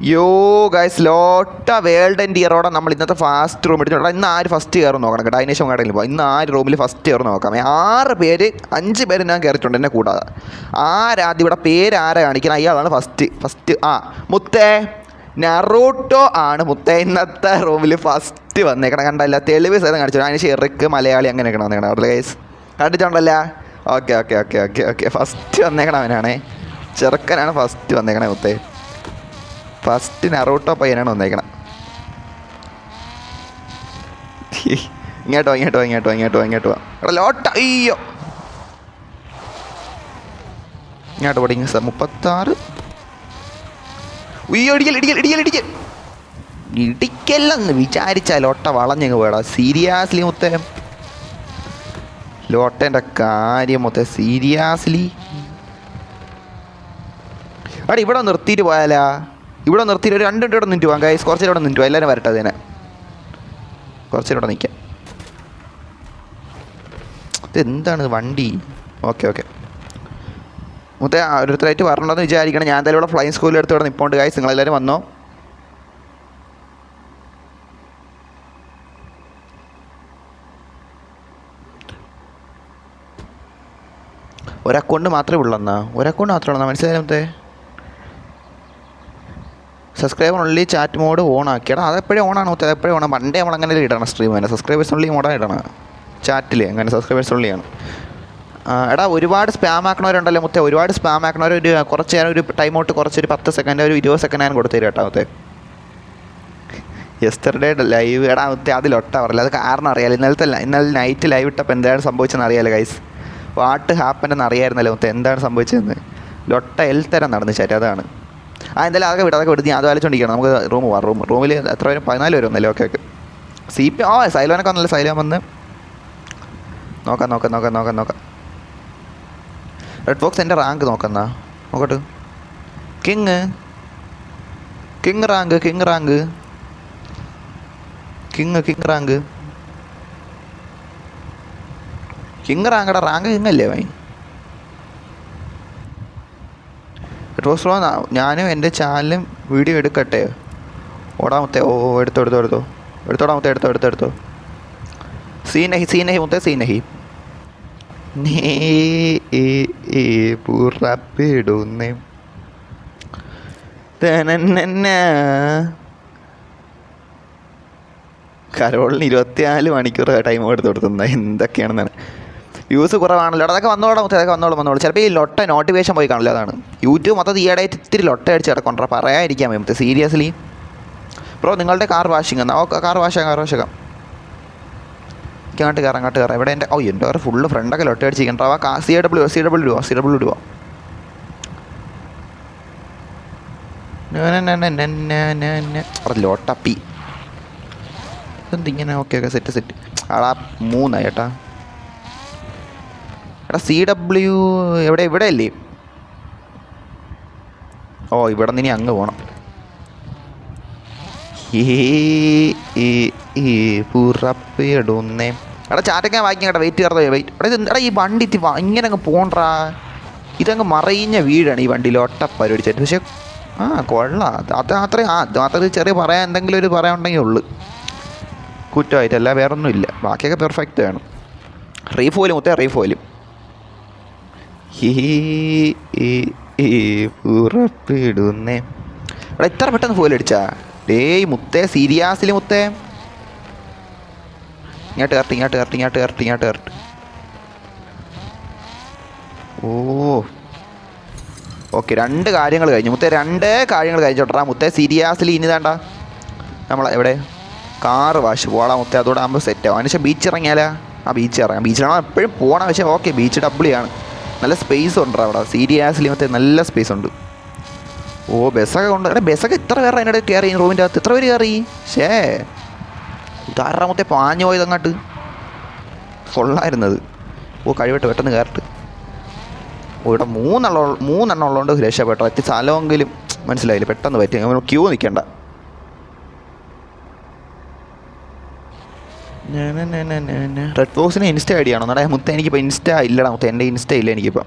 യോ guys ലോട്ട world and ഇയറോടെ നമ്മൾ ഇന്നത്തെ ഫാസ്റ്റ് റൂം എടുത്തിട്ടുണ്ട്. ഇന്ന് ആര് ഫസ്റ്റ് കയറും നോക്കണം കേട്ടോ. അതിനേശം കടയിൽ പോകാം. ഇന്ന് ആര് റൂമിൽ ഫസ്റ്റ് കയറും നോക്കാം. 6 പേര് 5 പേര് ഞാൻ കയറിയിട്ടുണ്ട് എന്നെ കൂടാതെ. ആരാദ്യം ഇവിടെ പേര് ആരാ കാണിക്കണം, അയാളാണ് ഫസ്റ്റ്. മുത്തേ നറൂട്ടോ ആണ് മുത്തേ ഇന്നത്തെ റൂമിൽ ഫസ്റ്റ് വന്നേക്കണം. കണ്ടല്ല തെളിവ് സേതം കാണിച്ചു. അതിന് ഷെറിക്ക് മലയാളി അങ്ങനെയൊക്കെ വന്നേക്കണം അവിടെ ഗൈസ് കണ്ടിട്ടുണ്ടല്ലേ. ഓക്കെ ഫസ്റ്റ് വന്നേക്കണം അവനാണേ. ചെറുക്കനാണ് ഫസ്റ്റ് വന്നേക്കണേ മുത്തേ. ഫസ്റ്റ് നറൂട്ടോ പയ്യനാണ് വന്നേക്കണം. ഇങ്ങോട്ടോ എടാ ലോട്ട. അയ്യോ ഇങ്ങോട്ട് പഠിങ്ങ 36. ഉയ്യോ ഇടിക്കല്ലെന്ന് വിചാരിച്ചാ ലോട്ട വളഞ്ഞങ്ങ് പോയടാ. സീരിയസ്ലി മുത്തേ ലോട്ടേൻ്റെ കാര്യം മുത്തേ സീരിയസ്ലി. അവിടെ ഇവിടെ നിർത്തിയിട്ട് പോയാലാ. ഇവിടെ നിർത്തിയിട്ട് ഒരു 2 മിനിറ്റ് ഇവിടെ നിന്നിട്ട് പോകാം ഗൈസ്. കുറച്ച് ഇവിടെ നിന്നിട്ട് പോകാം. എല്ലാവരും വരട്ടെ അതിനെ. കുറച്ച് ഇവിടെ നിൽക്കാം. ഇതെന്താണ് വണ്ടി? ഓക്കെ മുത്തേ ഓരോരുത്തരായിട്ട് വരണമെന്ന് വിചാരിക്കണം. ഞാൻ എന്തായാലും ഇവിടെ ഫ്ലൈങ് സ്കൂളിൽ എടുത്ത് ഇവിടെ നിൽപ്പുണ്ട് ഗൈസ്. നിങ്ങളെല്ലാവരും വന്നോ. ഒരക്കൗണ്ട് മാത്രമേ ഉള്ളെന്നാ. മനസ്സിലായാലും മുത്തേ. Subscriber only chat mode on ആക്കിയടാ. അതെപ്പോഴും ഓണാണ് മുത്തേ. അതെപ്പോഴും ഓണം. പണ്ടേ നമ്മളങ്ങനെ ഇടണം സ്ട്രീം തന്നെ. സബ്സ്ക്രൈബേഴ്സ് ഓൺലി മോഡാണ് ഇടണം ചാറ്റിൽ. അങ്ങനെ സബ്സ്ക്രൈബേഴ്സ് ഓൺലിയാണ്. എടാ ഒരുപാട് സ്പാം ആക്കണവരുണ്ടല്ലോ മുത്തേ. ഒരുപാട് സ്പാം ആക്കണവർ ഒരു കുറച്ച് നേരം ഒരു ടൈം ഔട്ട് കുറച്ചൊരു 10 സെക്കൻഡ് ഒരു 20 സെക്കൻഡ് ഞാൻ കൊടുത്തു തരും കേട്ടോ മുത്തേ. യെസ്റ്റർഡേ ലൈവ് എടാ മുത്തേ അതിലൊട്ട പറയില്ല. അത് കാരണം അറിയാലോ. ഇന്നലെ നൈറ്റ് ലൈവ് ഇട്ടപ്പോൾ എന്താണ് സംഭവിച്ചതെന്ന് അറിയാലോ ഗൈസ്. വാട്ട് ഹാപ്പൻ എന്ന് അറിയായിരുന്നല്ലോ മുത്തേ. എന്താണ് സംഭവിച്ചതെന്ന്. ലൊട്ട തരം നടന്നു ചേട്ടാ. അതാണ് എന്തായാലും അതൊക്കെ വിടും. ഞാൻ അത് ആലോചിച്ചോണ്ടിരിക്കണം. നമുക്ക് റൂമിൽ എത്ര പേരും 14 പേര് വന്നല്ലേ. ഓക്കെ CP സൈലോനൊക്കെ വന്നല്ലേ. സൈലോൻ വന്ന് നോക്കാം. റെഡ് ബോക്സ് എൻ്റെ റാങ്ക് നോക്കന്നാ. നോക്കട്ടെ. കിങ് റാങ്ക് റാങ്കടാ. റാങ്ക് കിങ്ങല്ലേ വൈ. റോസ് ഞാനും എൻ്റെ ചാനലും വീഡിയോ എടുക്കട്ടെ. ഓടാമത്തെ. എടുത്തോടാ മുത്തേ. എടുത്തോ. സീനഹി മുത്തേ. സീനഹി പുറപ്പെടുന്നേ. കരോളിന് 24 മണിക്കൂർ ടൈം എടുത്ത് കൊടുത്തുന്ന എന്തൊക്കെയാണെന്നാണ്. വ്യൂസ് കുറവാണല്ലോ. അതൊക്കെ വന്നോളാം മുത്തേ. അതൊക്കെ വന്നോളൂ. ചിലപ്പോൾ ഈ ലൊട്ട നോട്ടിഫിക്കേഷൻ പോയി കാണില്ല. അതാണ് യൂട്യൂബ് മൊത്തം ഈയിടെയായിട്ട് ഇത്തിരി ലൊട്ട അടിച്ച് കിടക്കൊണ്ടാ. പറയാതിരിക്കാൻ മുത്തേ സീരിയസ്ലി. ബ്രോ നിങ്ങളുടെ കാർ വാഷിങ് എന്നാ. കാർ വാഷാക്കാം. അങ്ങോട്ട് കയറാം. ഇവിടെ എൻ്റെ എൻ്റെ വേറെ ഫുള്ള് ഫ്രണ്ടൊക്കെ ലൊട്ട അടിച്ചിരിക്കണ്ടാവാ. CW ഇടുക. ലോട്ടപ്പി എന്തിങ്ങനെ. Okay set. ആടാ 3 ചേട്ടാ. എടാ CW ഇവിടെ അല്ലേ. ഇവിടെ നിന്ന് ഇനി അങ്ങ് പോകണം. പുറപ്പെടുന്നേ. എടാ ചാറ്റൊക്കെ വായിക്കാം കേട്ടോ. വെയിറ്റ്. എടാ ഈ വണ്ടി ഇങ്ങനെ അങ്ങ് പോണ്ടാ. ഇതങ്ങ് മറിഞ്ഞ വീടാണ് ഈ വണ്ടിയിൽ. ഒട്ടപ്പരിടിച്ചിട്ട്. പക്ഷെ കൊള്ളാം. അത് മാത്രമേ ചെറിയ പറയാൻ എന്തെങ്കിലും ഒരു പറയാനുണ്ടെങ്കിൽ ഉള്ളു. കുറ്റമായിട്ടല്ല, വേറൊന്നും ഇല്ല. ബാക്കിയൊക്കെ പെർഫെക്റ്റ് ആണ്. റീഫോയിലും മുത്തേ. പുറപ്പെടുന്നേ. എടാ ഇത്ര പെട്ടെന്ന് ഫോയിൽ അടിച്ചാ. ഡേയ് മുത്തേ സീരിയസ്ലി മുത്തേ. ഇങ്ങോട്ട് കയറട്ട്. ഓക്കെ 2 കാര്യങ്ങൾ കഴിഞ്ഞു മുത്തേ. 2 കാര്യങ്ങൾ കഴിഞ്ഞോട്ടാ മുത്തേ സീരിയസ്ലി. ഇനി വേണ്ട നമ്മളെ എവിടെ കാറ് വാഷ് പോളാം മുത്തേ. അതോടെ ആകുമ്പോൾ സെറ്റാവും. അതിനുശേഷം ബീച്ച് ഇറങ്ങിയാലാ. ബീച്ചിലാണോ എപ്പോഴും പോകണം. പക്ഷേ ഓക്കെ ബീച്ച് ഡബ്ലിയാണ്. നല്ല സ്പേസ് ഉണ്ട് അവിടെ. സീരിയസ്ലി മറ്റേ നല്ല സ്പേസ് ഉണ്ട്. ബസ്സൊക്കെ കൊണ്ട്. ബസ്സൊക്കെ ഇത്ര പേര് അതിനിടെ കയറി. റൂമിൻ്റെ അകത്ത് എത്ര പേര് കയറി. ഇതാറാമത്തെ പാഞ്ഞു പോയത് അങ്ങോട്ട്. കൊള്ളായിരുന്നത്. കഴിവട്ടെ പെട്ടെന്ന് കയറട്ട്. ഇവിടെ 3 എണ്ണം ഉള്ളതുകൊണ്ട് രക്ഷപ്പെട്ടോ. എത്തി സ്ഥലമെങ്കിലും മനസ്സിലായില്ല. പെട്ടെന്ന് പറ്റി. ക്യൂ നിൽക്കണ്ട. റെഡ് ബോക്സിന് ഇൻസ്റ്റ ഐ ഡി ആണോ എന്നാ മുത്തേ. എനിക്കിപ്പോൾ ഇൻസ്റ്റ ഇല്ലടാ മുത്തേ. എൻ്റെ ഇൻസ്റ്റ ഇല്ല എനിക്കിപ്പോൾ.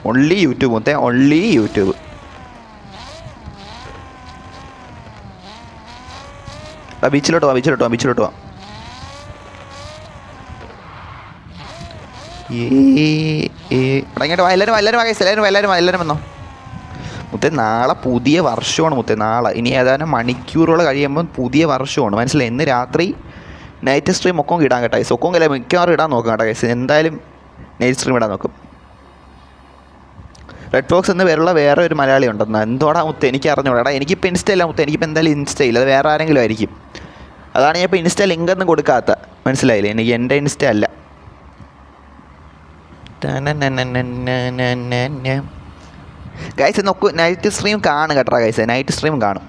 ഓൺലി യൂട്യൂബ് മുത്തേ. Only YouTube. ബീച്ചിലോട്ട് പോവാം ബീച്ചിലോട്ട് പോവാം ബീച്ചിലോട്ട് പോവാം. എടാ ഇങ്ങോട്ട് വാ, എല്ലാവരും വന്നോ. മുത്തേ നാളെ പുതിയ വർഷമാണ് മുത്തേ. നാളെ ഇനി ഏതാനും മണിക്കൂറുകൾ കഴിയുമ്പോൾ പുതിയ വർഷമാണ്, മനസ്സിലായി. ഇന്ന് രാത്രി നൈറ്റ് സ്ട്രീം ഒക്കെ ഇടാൻ കേട്ടോ ഗൈസ്. ഒക്കെ അല്ല മിക്കവാറും ഇടാൻ നോക്കാം കേട്ടോ ഗൈസ്. എന്തായാലും നൈറ്റ് സ്ട്രീം ഇടാൻ നോക്കും. റെഡ് ഫോക്സ് എന്ന് പേരുള്ള വേറെ ഒരു മലയാളി ഉണ്ടെന്ന്. എന്തോടാ മുത്തേ എനിക്ക് അറിഞ്ഞൂടാ. എടാ എനിക്കിപ്പോൾ ഇൻസ്റ്റ ഇല്ല മുത്തേ. എനിക്കിപ്പോൾ എന്തായാലും ഇൻസ്റ്റ ഇല്ല, അത് വേറെ ആരെങ്കിലും ആയിരിക്കും. അതാണ് ഞാൻ ഇപ്പോൾ ഇൻസ്റ്റ ലിങ്കൊന്നും കൊടുക്കാത്ത, മനസ്സിലായില്ലേ. എനിക്ക് എൻ്റെ ഇൻസ്റ്റ അല്ല. ഗൈസ് നോക്കൂ, നൈറ്റ് സ്ട്രീം കാണും കേട്ടോ ഗൈസ്. നൈറ്റ് സ്ട്രീം കാണും.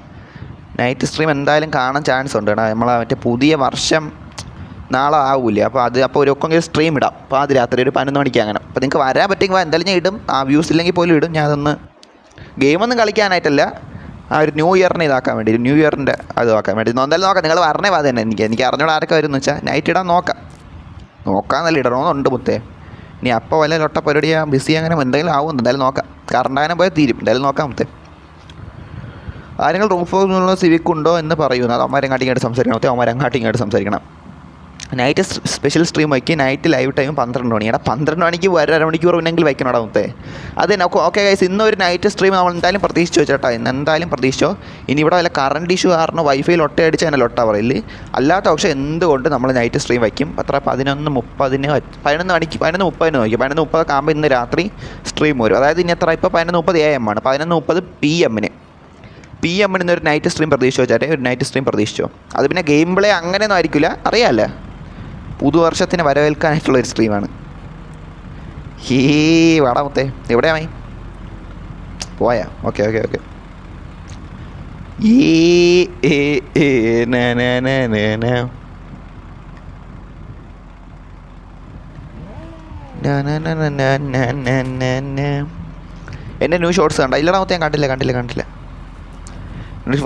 നൈറ്റ് സ്ട്രീം എന്തായാലും കാണാൻ ചാൻസ് ഉണ്ട് കേട്ടോ. നമ്മളെ മറ്റേ പുതിയ വർഷം നാളെ ആവൂലേ, അപ്പോൾ അപ്പോൾ ഒരു ഒക്കെ സ്ട്രീം ഇടാം. അപ്പോൾ അത് രാത്രി ഒരു 11 മണിക്ക് അങ്ങനെ. അപ്പോൾ നിങ്ങൾക്ക് വരാൻ പറ്റുമെങ്കിൽ എന്തായാലും ഞാൻ ഇടും. ആ വ്യൂസ് ഇല്ലെങ്കിൽ പോലും ഇടും. ഞാൻ അതൊന്ന് ഗെയിമൊന്നും കളിക്കാനായിട്ടല്ല, ആ ഒരു ന്യൂ ഇയറിനെ ഇതാക്കാൻ വേണ്ടി, ന്യൂ ഇയറിൻ്റെ അത് ആക്കാൻ വേണ്ടി. എന്തായാലും നോക്കാം. നിങ്ങൾ പറഞ്ഞേ അത് തന്നെ. എനിക്ക് അറിഞ്ഞോട് ആരൊക്കെ വരും എന്ന് വെച്ചാൽ നൈറ്റ് ഇടാൻ നോക്കാമെന്നല്ല, ഇടണമെന്നുണ്ട് മുത്തേ. ഇനി അപ്പോൾ വല്ല ലൊട്ട പരിപാടിയാ ബിസി അങ്ങനെ എന്തെങ്കിലും ആവുമെന്ന് എന്തായാലും നോക്കാം. കറണ്ട് അങ്ങനെ പോയാൽ തീരും. എന്തായാലും നോക്കാം മുത്തേ. ആരെങ്കിലും റൂം ഫോർമുള്ള സിവിക് ഉണ്ടോ എന്ന് പറയുന്നു. അത് അവന്മാരങ്ങാട്ടിങ്ങായിട്ട് സംസാരിക്കണം. അവന്മാരങ്ങാട്ടിങ്ങായിട്ട് സംസാരിക്കണം. നൈറ്റ് സ്പെഷ്യൽ സ്ട്രീം വയ്ക്കുക. നൈറ്റ് ലൈവ് ടൈം 12 മണി. എടാ 12 മണിക്ക് ഒരു അരമണിക്കൂർ പിന്നെങ്കിൽ വയ്ക്കണോടാ മുത്തേ. അത് തന്നെ. ഓക്കെ ഗൈസ്, ഇന്നൊരു നൈറ്റ് സ്ട്രീം നമ്മൾ എന്തായാലും പ്രതീക്ഷിച്ചോ ചേട്ടാ. ഇന്ന് എന്തായാലും പ്രതീക്ഷിച്ചോ. ഇനി ഇവിടെ വല്ല കറണ്ട് ഇഷ്യൂ കാരണം വൈഫൈയിൽ ഒട്ടയടിച്ച് തന്നെ ലൊട്ട പറയില്ല. അല്ലാത്ത പക്ഷേ എന്തുകൊണ്ട് നമ്മൾ നൈറ്റ് സ്ട്രീം വയ്ക്കും. അത്ര 11:30 11:30 നോക്കി. 11:30 ആകുമ്പോൾ ഇന്ന് രാത്രി സ്ട്രീം വരും. അതായത് ഇനി എത്ര ഇപ്പോൾ 11:30 AM ആണ്. 11:30 PM ഇന്നൊരു നൈറ്റ് സ്ട്രീം പ്രതീക്ഷിച്ചോ ചേട്ടാ. ഒരു നൈറ്റ് സ്ട്രീം പ്രതീക്ഷിച്ചോ. അത് പിന്നെ ഗെയിം പ്ലേ അങ്ങനെയൊന്നും ആയിരിക്കില്ല, അറിയാമല്ലേ. പുതുവർഷത്തിനെ വരവേൽക്കാനായിട്ടുള്ളൊരു സ്ട്രീമാണ്. വാടാ മുത്തേ. എവിടെയാമായി പോയാ? ഓക്കെ എൻ്റെ ന്യൂ ഷോർട്സ് കണ്ട? ഇല്ലടാ മുത്തേ, ഞാൻ കണ്ടില്ല.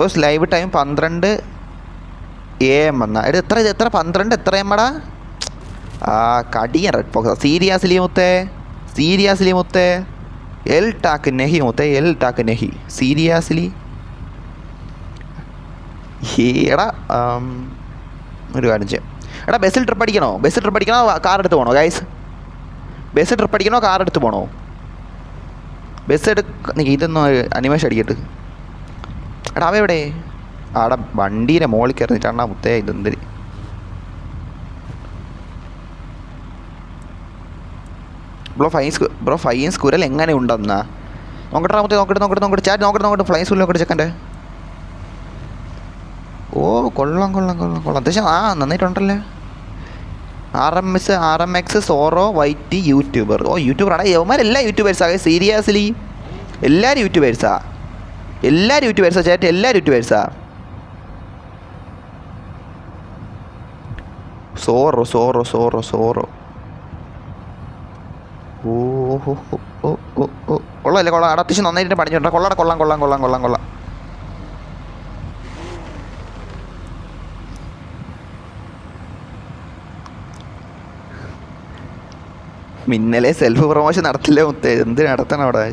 ഫസ്റ്റ് ലൈവ് ടൈം 12 AM വന്നാ. എത്ര 12 എത്ര എമ്മടാ? കടിയൻ റെഡ് ഫോക്സ്. സീരിയസ്ലി മുത്തേ. എൽ ടാക്ക് നെഹി സീരിയസ്ലി. എടാ ഒരു കാര്യം ചെയ്യാം. എടാ ബസ്സിൽ ട്രിപ്പ് അടിക്കണോ കാർ എടുത്ത് പോകണോ ഗൈസ്? ബസ് ട്രിപ്പ് അടിക്കണോ കാർ എടുത്ത് പോകണോ? ഇതൊന്നും അനിമേഷൻ അടിക്കട്ട്. എടാ അവ എവിടെ? ആടാ വണ്ടീനെ മോളിൽ കയറിഞ്ഞിട്ടാണ് മുത്തേ. ഇതെന്തിരി ബ്രോ ഫൈൻ സ്കൂരൽ എങ്ങനെ ഉണ്ടെന്നാ നോക്കട്ടെ മുത്തേ. നോക്കട്ടെ ചാറ്റ് നോക്കട്ടെ ഫ്ലൈൻ സ്കൂരിൽ നോക്കട്ടെ ചെക്കൻ്റെ. ഓ കൊള്ളാം. അത്യാവശ്യം നന്നായിട്ടുണ്ടല്ലേ. RMX Zoro white YouTuber. യൂട്യൂബറാണ് യവന്മാരെല്ലാം യൂട്യൂബേഴ്സാ. സീരിയസ്ലി എല്ലാവരും യൂട്യൂബേഴ്സാ ചേട്ടാ. എല്ലാവരും യൂട്യൂബേഴ്സാ. സോറോ കൊള്ളല്ലേ. അവിടെ അത്യാവശ്യം നന്നായിട്ട് പഠിച്ചിട്ടുണ്ട്. കൊള്ളാം. മിന്നലെ സെൽഫ് പ്രൊമോഷൻ നടത്തില്ലേ മുത്തേ? എന്ത് നടത്തണം അവിടെ?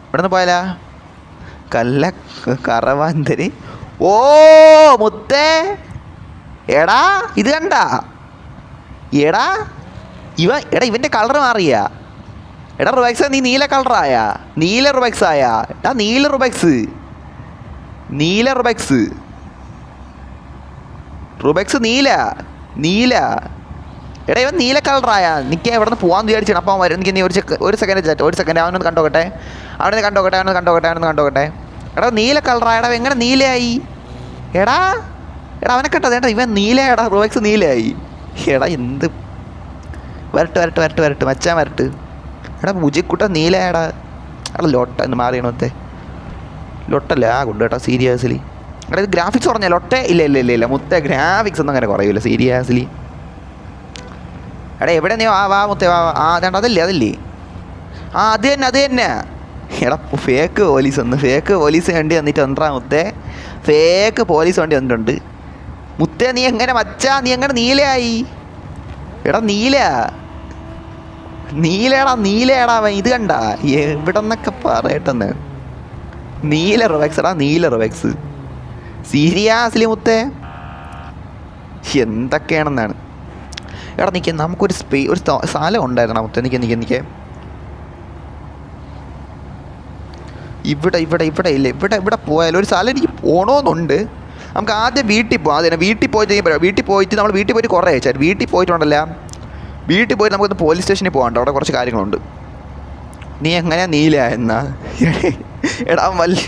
ഇവിടെ നിന്ന് പോയാലാ കറവാന്തരി. ഓ മുത്തേ, എടാ ഇത് കണ്ട? എടാ ഇവൻ്റെ കളർ മാറിയാ? എടാ റുബക്സ് നീ നീല കളറായാ? നീല റുബക്സ് ആയാ? എടാ നീല റുബക്സ് നീല. എടാ ഇവൻ നീല കളറായാ? നിൽക്കാൻ എവിടെ നിന്ന് പോകാൻ വിചാരിച്ചാണ്. അപ്പോൾ വരും. എനിക്ക് നീ ഒരു സെക്കൻഡ് അവനൊന്ന് കണ്ടോക്കട്ടെ. എടാ നീല കളറായടാ. എങ്ങനെ നീലയായി? എടാ അവനെ കണ്ടത് ഏട്ടാ. ഇവൻ നീലയാടാ. റുബക്സ് നീലയായി. എടാ എന്ത് വരട്ട് മച്ചാൻ വരട്ട്. എടാ മുജിക്കുട്ട നീലയാടാ. എടാ ലൊട്ട എന്ന് മാറിയണത്തെ. ലൊട്ടല്ലേ കൊണ്ട് കേട്ടോ സീരിയസ്ലി. എടാ ഇത് ഗ്രാഫിക്സ് പറഞ്ഞാൽ ലൊട്ടേ? ഇല്ല മുത്തേ, ഗ്രാഫിക്സ് ഒന്നും അങ്ങനെ കുറയില്ല സീരിയസ്ലി. എടാ എവിടെ നീ വാ മുത്തേ വാ. അതേണ്ട അതല്ലേ. അത് തന്നെ. എടാ ഫേക്ക് പോലീസ് വണ്ടി വന്നിട്ട് എന്താ മുത്തേ? ഫേക്ക് പോലീസ് വണ്ടി വന്നിട്ടുണ്ട് മുത്തേ. നീ എങ്ങനെ മച്ചാ? നീ എങ്ങനെ നീലയായി? എടാ നീലയാടാ. ഇത് കണ്ട എവിടെ നിന്നൊക്കെ പറയട്ടെന്ന്. നീല റൊബാക്സ് എടാ, നീല റൊബാക്സ്. സീരിയസ്ലി മുത്തേ എന്തൊക്കെയാണെന്നാണ്. എടാ നിൽക്കുക, നമുക്കൊരു ഒരു സ്ഥലം ഉണ്ടായിരുന്നു മുത്തേ. നിൽക്കേ ഇവിടെ ഇവിടെ ഇവിടെ ഇല്ല, ഇവിടെ പോയാലും ഒരു സ്ഥലം എനിക്ക് പോകണമെന്നുണ്ട്. നമുക്ക് ആദ്യം വീട്ടിൽ പോകാം. അതിനെ വീട്ടിൽ പോയിട്ട് നമ്മൾ വീട്ടിൽ പോയിട്ട് കുറേ അയച്ചാൽ വീട്ടിൽ പോയിട്ടുണ്ടല്ല. വീട്ടിൽ പോയിട്ട് നമുക്കൊന്ന് പോലീസ് സ്റ്റേഷനിൽ പോകണ്ട, അവിടെ കുറച്ച് കാര്യങ്ങളുണ്ട്. നീ എങ്ങനെയാ നീല എന്നാ? എടാ വല്ല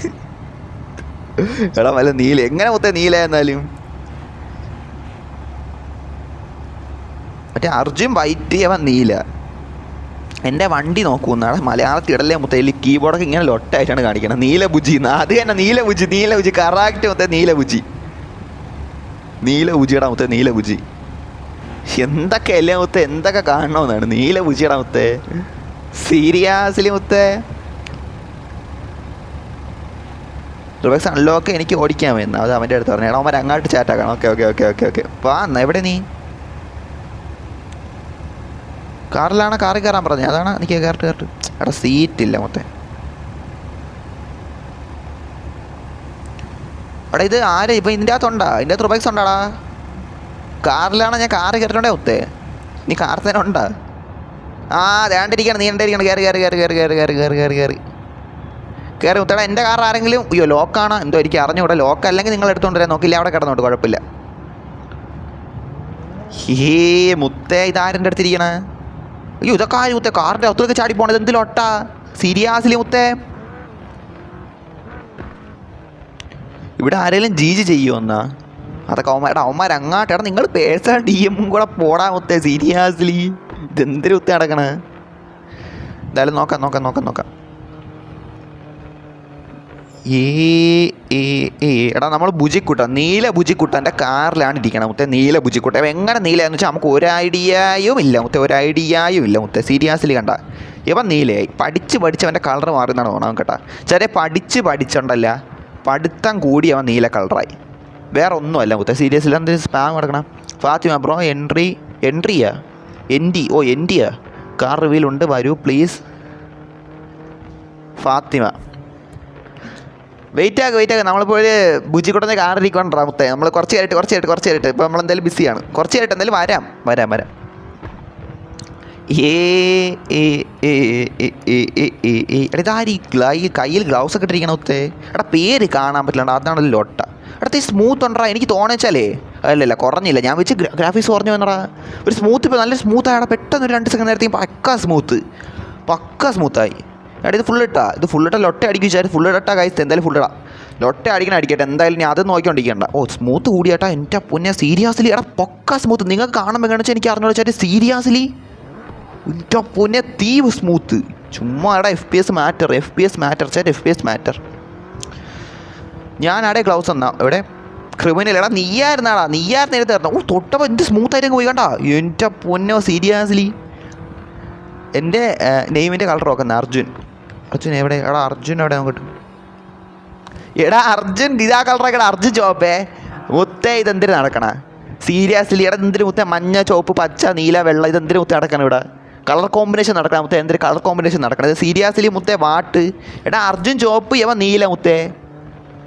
നീല എങ്ങനെ മൊത്തം നീല എന്നാലും. മറ്റേ അർജുൻ വൈറ്റ്, അവൻ നീല. എൻ്റെ വണ്ടി നോക്കുന്നാണ് മലയാളത്തിൽ ഇടലേ മുത്തയിൽ കീബോർഡൊക്കെ ഇങ്ങനെ ലൊട്ടായിട്ടാണ് കാണിക്കണം. നീലബുജി അത് തന്നെ, നീലബുജി കറാക്റ്റ് മുത്തേ. നീലബുജിയുടെ മുത്തേ, നീലബുജി. എന്തൊക്കെ അല്ലേ മുത്തേ, എന്തൊക്കെ കാണണമെന്നാണ് നീലബുജിയുടെ മുത്തേ. സീരിയസ്ലി മുത്തേ. റിവേഴ്സ് അൺലോക്ക് എനിക്ക് ഓടിക്കാൻ വരുന്ന അത് അവൻ്റെ അടുത്ത് പറഞ്ഞു. എടാ അവന്മാർ അങ്ങോട്ട് ചാറ്റാക്കണം. ഓക്കെ വാ എന്നാ. എവിടെ നീ? കാറിലാണ്, കാറിൽ കയറാൻ പറഞ്ഞത്. അതാണ് എനിക്ക് കയറിട്ട്. എടാ സീറ്റില്ല മൊത്തം. എടാ ഇത് ആരാ ഇപ്പം ഇതിൻ്റെ അകത്തുണ്ടാ? ഇതിൻ്റെ അകത്ത് റുബൈക്സ് ഉണ്ടാടാ. കാറിലാണ് ഞാൻ കാറ് കയറിട്ടുണ്ടേ മുത്തേ. നീ കാർ തന്നെ ഉണ്ടാ? ആ വേണ്ടിരിക്കണം, നീ ഉണ്ടായിരിക്കണം. കയറി മുത്തേടാ. എൻ്റെ കാർ ആരെങ്കിലും അയ്യോ ലോക്കാണ് എന്തോ എനിക്ക് അറിഞ്ഞൂടെ. ലോക്ക് അല്ലെങ്കിൽ നിങ്ങൾ എടുത്തുകൊണ്ടുവരാൻ നോക്കില്ല, അവിടെ കിടന്നോട്ട് കുഴപ്പമില്ല. മുത്തേ ഇതാരെൻ്റെ അടുത്തിരിക്കണേ? അയ്യോ ഇതൊക്കെ ആര് മുത്തേ? കാറിൻ്റെ അകത്തൊക്കെ ചാടി പോണത് എന്തിലോട്ടാ? സീരിയസ്ലി മുത്തേ. ഇവിടെ ആരെങ്കിലും ജീജ് ചെയ്യുമോ എന്നാ? അതൊക്കെ അവന്മാർ അങ്ങാട്ട്. എടാ നിങ്ങൾ പേഴ്സണൽ DM കൂടെ പോടാ മുത്തേ. സീരിയസ്ലി ഇതെന്തൊരു മുത്തേ നടക്കണേ? എന്തായാലും നോക്കാം. എടാ നമ്മൾ ബുജിക്കുട്ടൻ, നീല ബുജിക്കുട്ടൻ്റെ കാറിലാണ് ഇരിക്കണം മുത്തേ. നീല ബുജിക്കുട്ടൻ എങ്ങനെ നീലയെന്ന് വെച്ചാൽ നമുക്ക് ഒരു ഐഡിയയും ഇല്ല മുത്തേ. സീരിയസ്ലി കണ്ട ഇവൻ നീലയായി. പഠിച്ചവൻ്റെ കളർ മാറുന്നതാണ് തോന്നണം കേട്ടാ. ചെറിയ പഠിച്ചുണ്ടല്ല, പഠിത്തം കൂടി അവൻ നീല കളറായി. വേറെ ഒന്നുമല്ല മുത്തേ. സീരിയസ്ലി എന്തെങ്കിലും സ്പാം കൊടുക്കണം. ഫാത്തിമ ബ്രോ എൻട്രിയാ കാർ റിവീലുണ്ട്, വരൂ പ്ലീസ്. ഫാത്തിമ വെയിറ്റ് ആക്കുക. നമ്മളിപ്പോൾ ഒരു ബുജിക്കുട്ടൻ്റെ കാറിരിക്കൊണ്ടാ മുത്തേ. നമ്മൾ കുറച്ച് കയറിയിട്ട് ഇപ്പോൾ നമ്മളെന്തായാലും ബിസിയാണ്. കുറച്ച് കയറിയിട്ട് എന്തായാലും വരാം. ഇതാര് ഈ കയ്യിൽ ഗ്ലൗസ് ഒക്കെ ഇട്ടിരിക്കണം മുത്തേ? എടാ പേര് കാണാൻ പറ്റില്ല, അതാണ് ലൊട്ട. അടുത്ത ഈ സ്മൂത്ത് ഉണ്ടാ എനിക്ക് തോന്നിച്ചാലേ. അല്ലല്ല കുറഞ്ഞില്ല, ഞാൻ വെച്ച് ഗ്രാഫിക്സ് കുറഞ്ഞു വന്നടാ. ഒരു സ്മൂത്ത് ഇപ്പോൾ നല്ല സ്മൂത്തായടാ. പെട്ടെന്ന് ഒരു 2 സെക്കൻഡ് നേരത്തേക്കും പക്ക സ്മൂത്തായി. എടാ ഇത് ഫുള്ളിട്ട ലൊട്ട അടിക്കും വിചാരിച്ചു. ഫുള്ളിട്ടാ കഴിച്ച് എന്തായാലും ഫുള്ളിടാം. ലൊട്ട അടിക്കട്ടെ എന്തായാലും. ഞാൻ അത് നോക്കിക്കൊണ്ടിരിക്കണ്ട. സ്മൂത്ത് കൂടിയാട്ടാ എൻ്റെ പൊന്നെ. സീരിയസ്ലി എടാ പക്ക സ്മൂത്ത്. നിങ്ങൾക്ക് കാണുമ്പോൾ കാണിച്ചാൽ എനിക്ക് അറിഞ്ഞു വെച്ചാൽ സീരിയസ്ലി എൻ്റെ പൊന്നെ തീവ് സ്മൂത്ത്. ചുമ്മാ എടാ FPS മാറ്റർ. ഞാനാടെ ഗ്ലൗസ് എന്നാ എവിടെ ക്രിമിനൽ. എടാ നീയായിരുന്നു എടുത്തായിരുന്നു. തൊട്ടപ്പോൾ എന്ത് സ്മൂത്തായിട്ട് പോയി കണ്ടാ. എൻ്റെ പൊന്നോ സീരിയസ്ലി. എൻ്റെ നെയിമിൻ്റെ കളർ നോക്കുന്ന അർജുൻ എവിടെ? എടാ അർജുൻ എവിടെ നോക്കട്ടെ. എടാ അർജുൻ ഇതാ കളറൊക്കെ. അർജുൻ ചോപ്പേ മുത്തേ. ഇതെന്തിനു നടക്കണ? സീരിയസ്ലി എടാ എന്തിനു മുത്തേ? മഞ്ഞ ചോപ്പ് പച്ച നീല വെള്ള ഇതെന്തിനു മുത്തേ നടക്കണം? ഇവിടെ കളർ കോമ്പിനേഷൻ നടക്കണം മുത്തേ. എന്തൊരു കളർ കോമ്പിനേഷൻ നടക്കണം? സീരിയസ്ലി മുത്തേ വാട്ട്. എടാ അർജുൻ ചോപ്പ് ഇവൻ നീല മുത്തേ.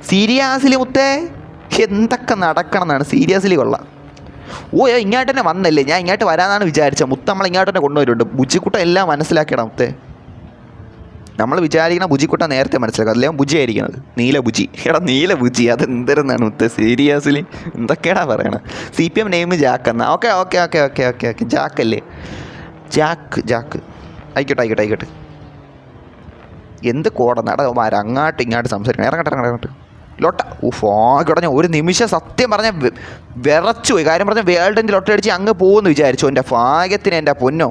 സീരിയസ്ലി മുത്തേ എന്തൊക്കെ നടക്കണം എന്നാണ്. സീരിയസ്ലി കൊള്ളാം. ഇങ്ങോട്ട് തന്നെ വന്നല്ലേ? ഞാൻ ഇങ്ങോട്ട് വരാനാണ് വിചാരിച്ചത്. മുത്ത നമ്മൾ ഇങ്ങോട്ട് തന്നെ കൊണ്ടുവരുന്നുണ്ട്. ബുജിക്കുട്ട എല്ലാം മനസ്സിലാക്കിയടാ മുത്തേ. നമ്മൾ വിചാരിക്കണ ബുജിക്കുട്ട നേരത്തെ മനസ്സിലാക്കുക. അല്ലെങ്കിൽ ബുജിയായിരിക്കണത് നീല ബുജി. നീല ബുജി അതെന്തരെന്നാണ് മുത്തേ? സീരിയസ്ലി എന്തൊക്കെയാടാ പറയണത്? CPM നെയിം ജാക്ക് എന്നാ? ഓക്കെ ജാക്കല്ലേ? ജാക്ക് ആയിക്കോട്ടെ. എന്ത് കോടന്നാടാ അങ്ങാട്ട് ഇങ്ങോട്ട് സംസാരിക്കണം. ഇറങ്ങട്ടെ ലോട്ട. ആയിക്കോട്ടെ. ഞാൻ ഒരു നിമിഷം സത്യം പറഞ്ഞാൽ വിറച്ചു പോയി. കാര്യം പറഞ്ഞാൽ വേൾഡിൻ്റെ ലൊട്ട അടിച്ച് അങ്ങ് പോകുമെന്ന് വിചാരിച്ചു. എൻ്റെ ഭാഗ്യത്തിന് എൻ്റെ പൊന്നോ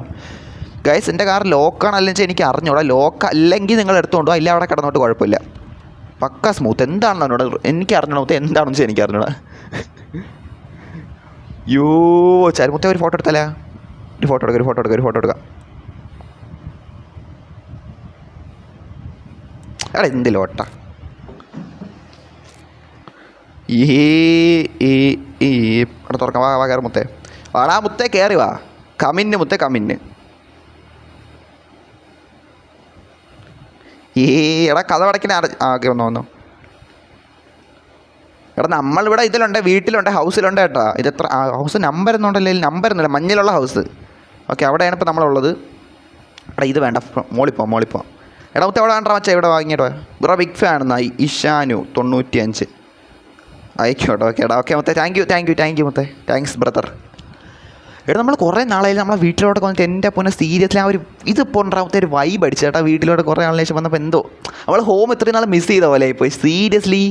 ഗൈസ്. എൻ്റെ കാർ ലോക്കാണ് അല്ലെങ്കിൽ വെച്ചാൽ എനിക്ക് അറിഞ്ഞൂടാ. ലോക്ക് അല്ലെങ്കിൽ നിങ്ങൾ എടുത്തുകൊണ്ടോ, ഇല്ല അവിടെ കിടന്നോട്ട് കുഴപ്പമില്ല. പക്ക സ്മൂത്ത്. എന്താണെന്ന് എന്നോട് എനിക്ക് അറിഞ്ഞോളൂ. എന്താണെന്ന് വെച്ചാൽ എനിക്ക് അറിഞ്ഞൂടാ. ചരുമുത്ത ഒരു ഫോട്ടോ എടുത്താലേ? ഒരു ഫോട്ടോ എടുക്കാം. എടാ എന്ത് ലോട്ട. അവിടെ തുറക്കാം. വാ കയറി മുത്തേ. വാടാ മുത്തേ കയറി വാ. കമിന്ന്. ഏ എടാ കഥ അടയ്ക്കണ ഓക്കെ വന്നു. എടാ നമ്മളിവിടെ ഇതിലുണ്ട്, വീട്ടിലുണ്ട്, ഹൗസിലുണ്ട് കേട്ടോ. ഇതെത്ര ഹൗസ് നമ്പർ എന്നുണ്ടല്ലോ, നമ്പർ ഒന്നുമില്ല, മഞ്ഞളുള്ള ഹൗസ്. ഓക്കെ, അവിടെയാണ് ഇപ്പോൾ നമ്മളുള്ളത്. എടാ ഇത് വേണ്ട, മോളിപ്പോ. എടാ മുത്ത എവിടെ വേണ്ട മച്ചാ, ഇവിടെ വാങ്ങിയിട്ട് ബ്രോ ബിഗ് ഫാൻ എന്നായി. ഇഷാനു 95 ആയിക്കോട്ടെ. ഓക്കെ എടാ, ഓക്കെ മുത്തേ, താങ്ക് യു മുത്തേ, താങ്ക്സ് ബ്രദർ. എടാ നമ്മൾ കുറേ നാളായാലും നമ്മളെ വീട്ടിലോട്ട് വന്നിട്ട് എൻ്റെ പൊന്നെ സീരിയസ്ലി ആ ഒരു ഇത് പോണ്ടാമത്തെ ഒരു വൈബ് അടിച്ചു കേട്ടോ. വീട്ടിലോട്ട് കുറേ നാളിന് ശേഷം വന്നപ്പോൾ എന്തോ നമ്മൾ ഹോം ഇത്രയും നാൾ മിസ് ചെയ്ത പോലെ ഇപ്പോൾ സീരിയസ്ലി.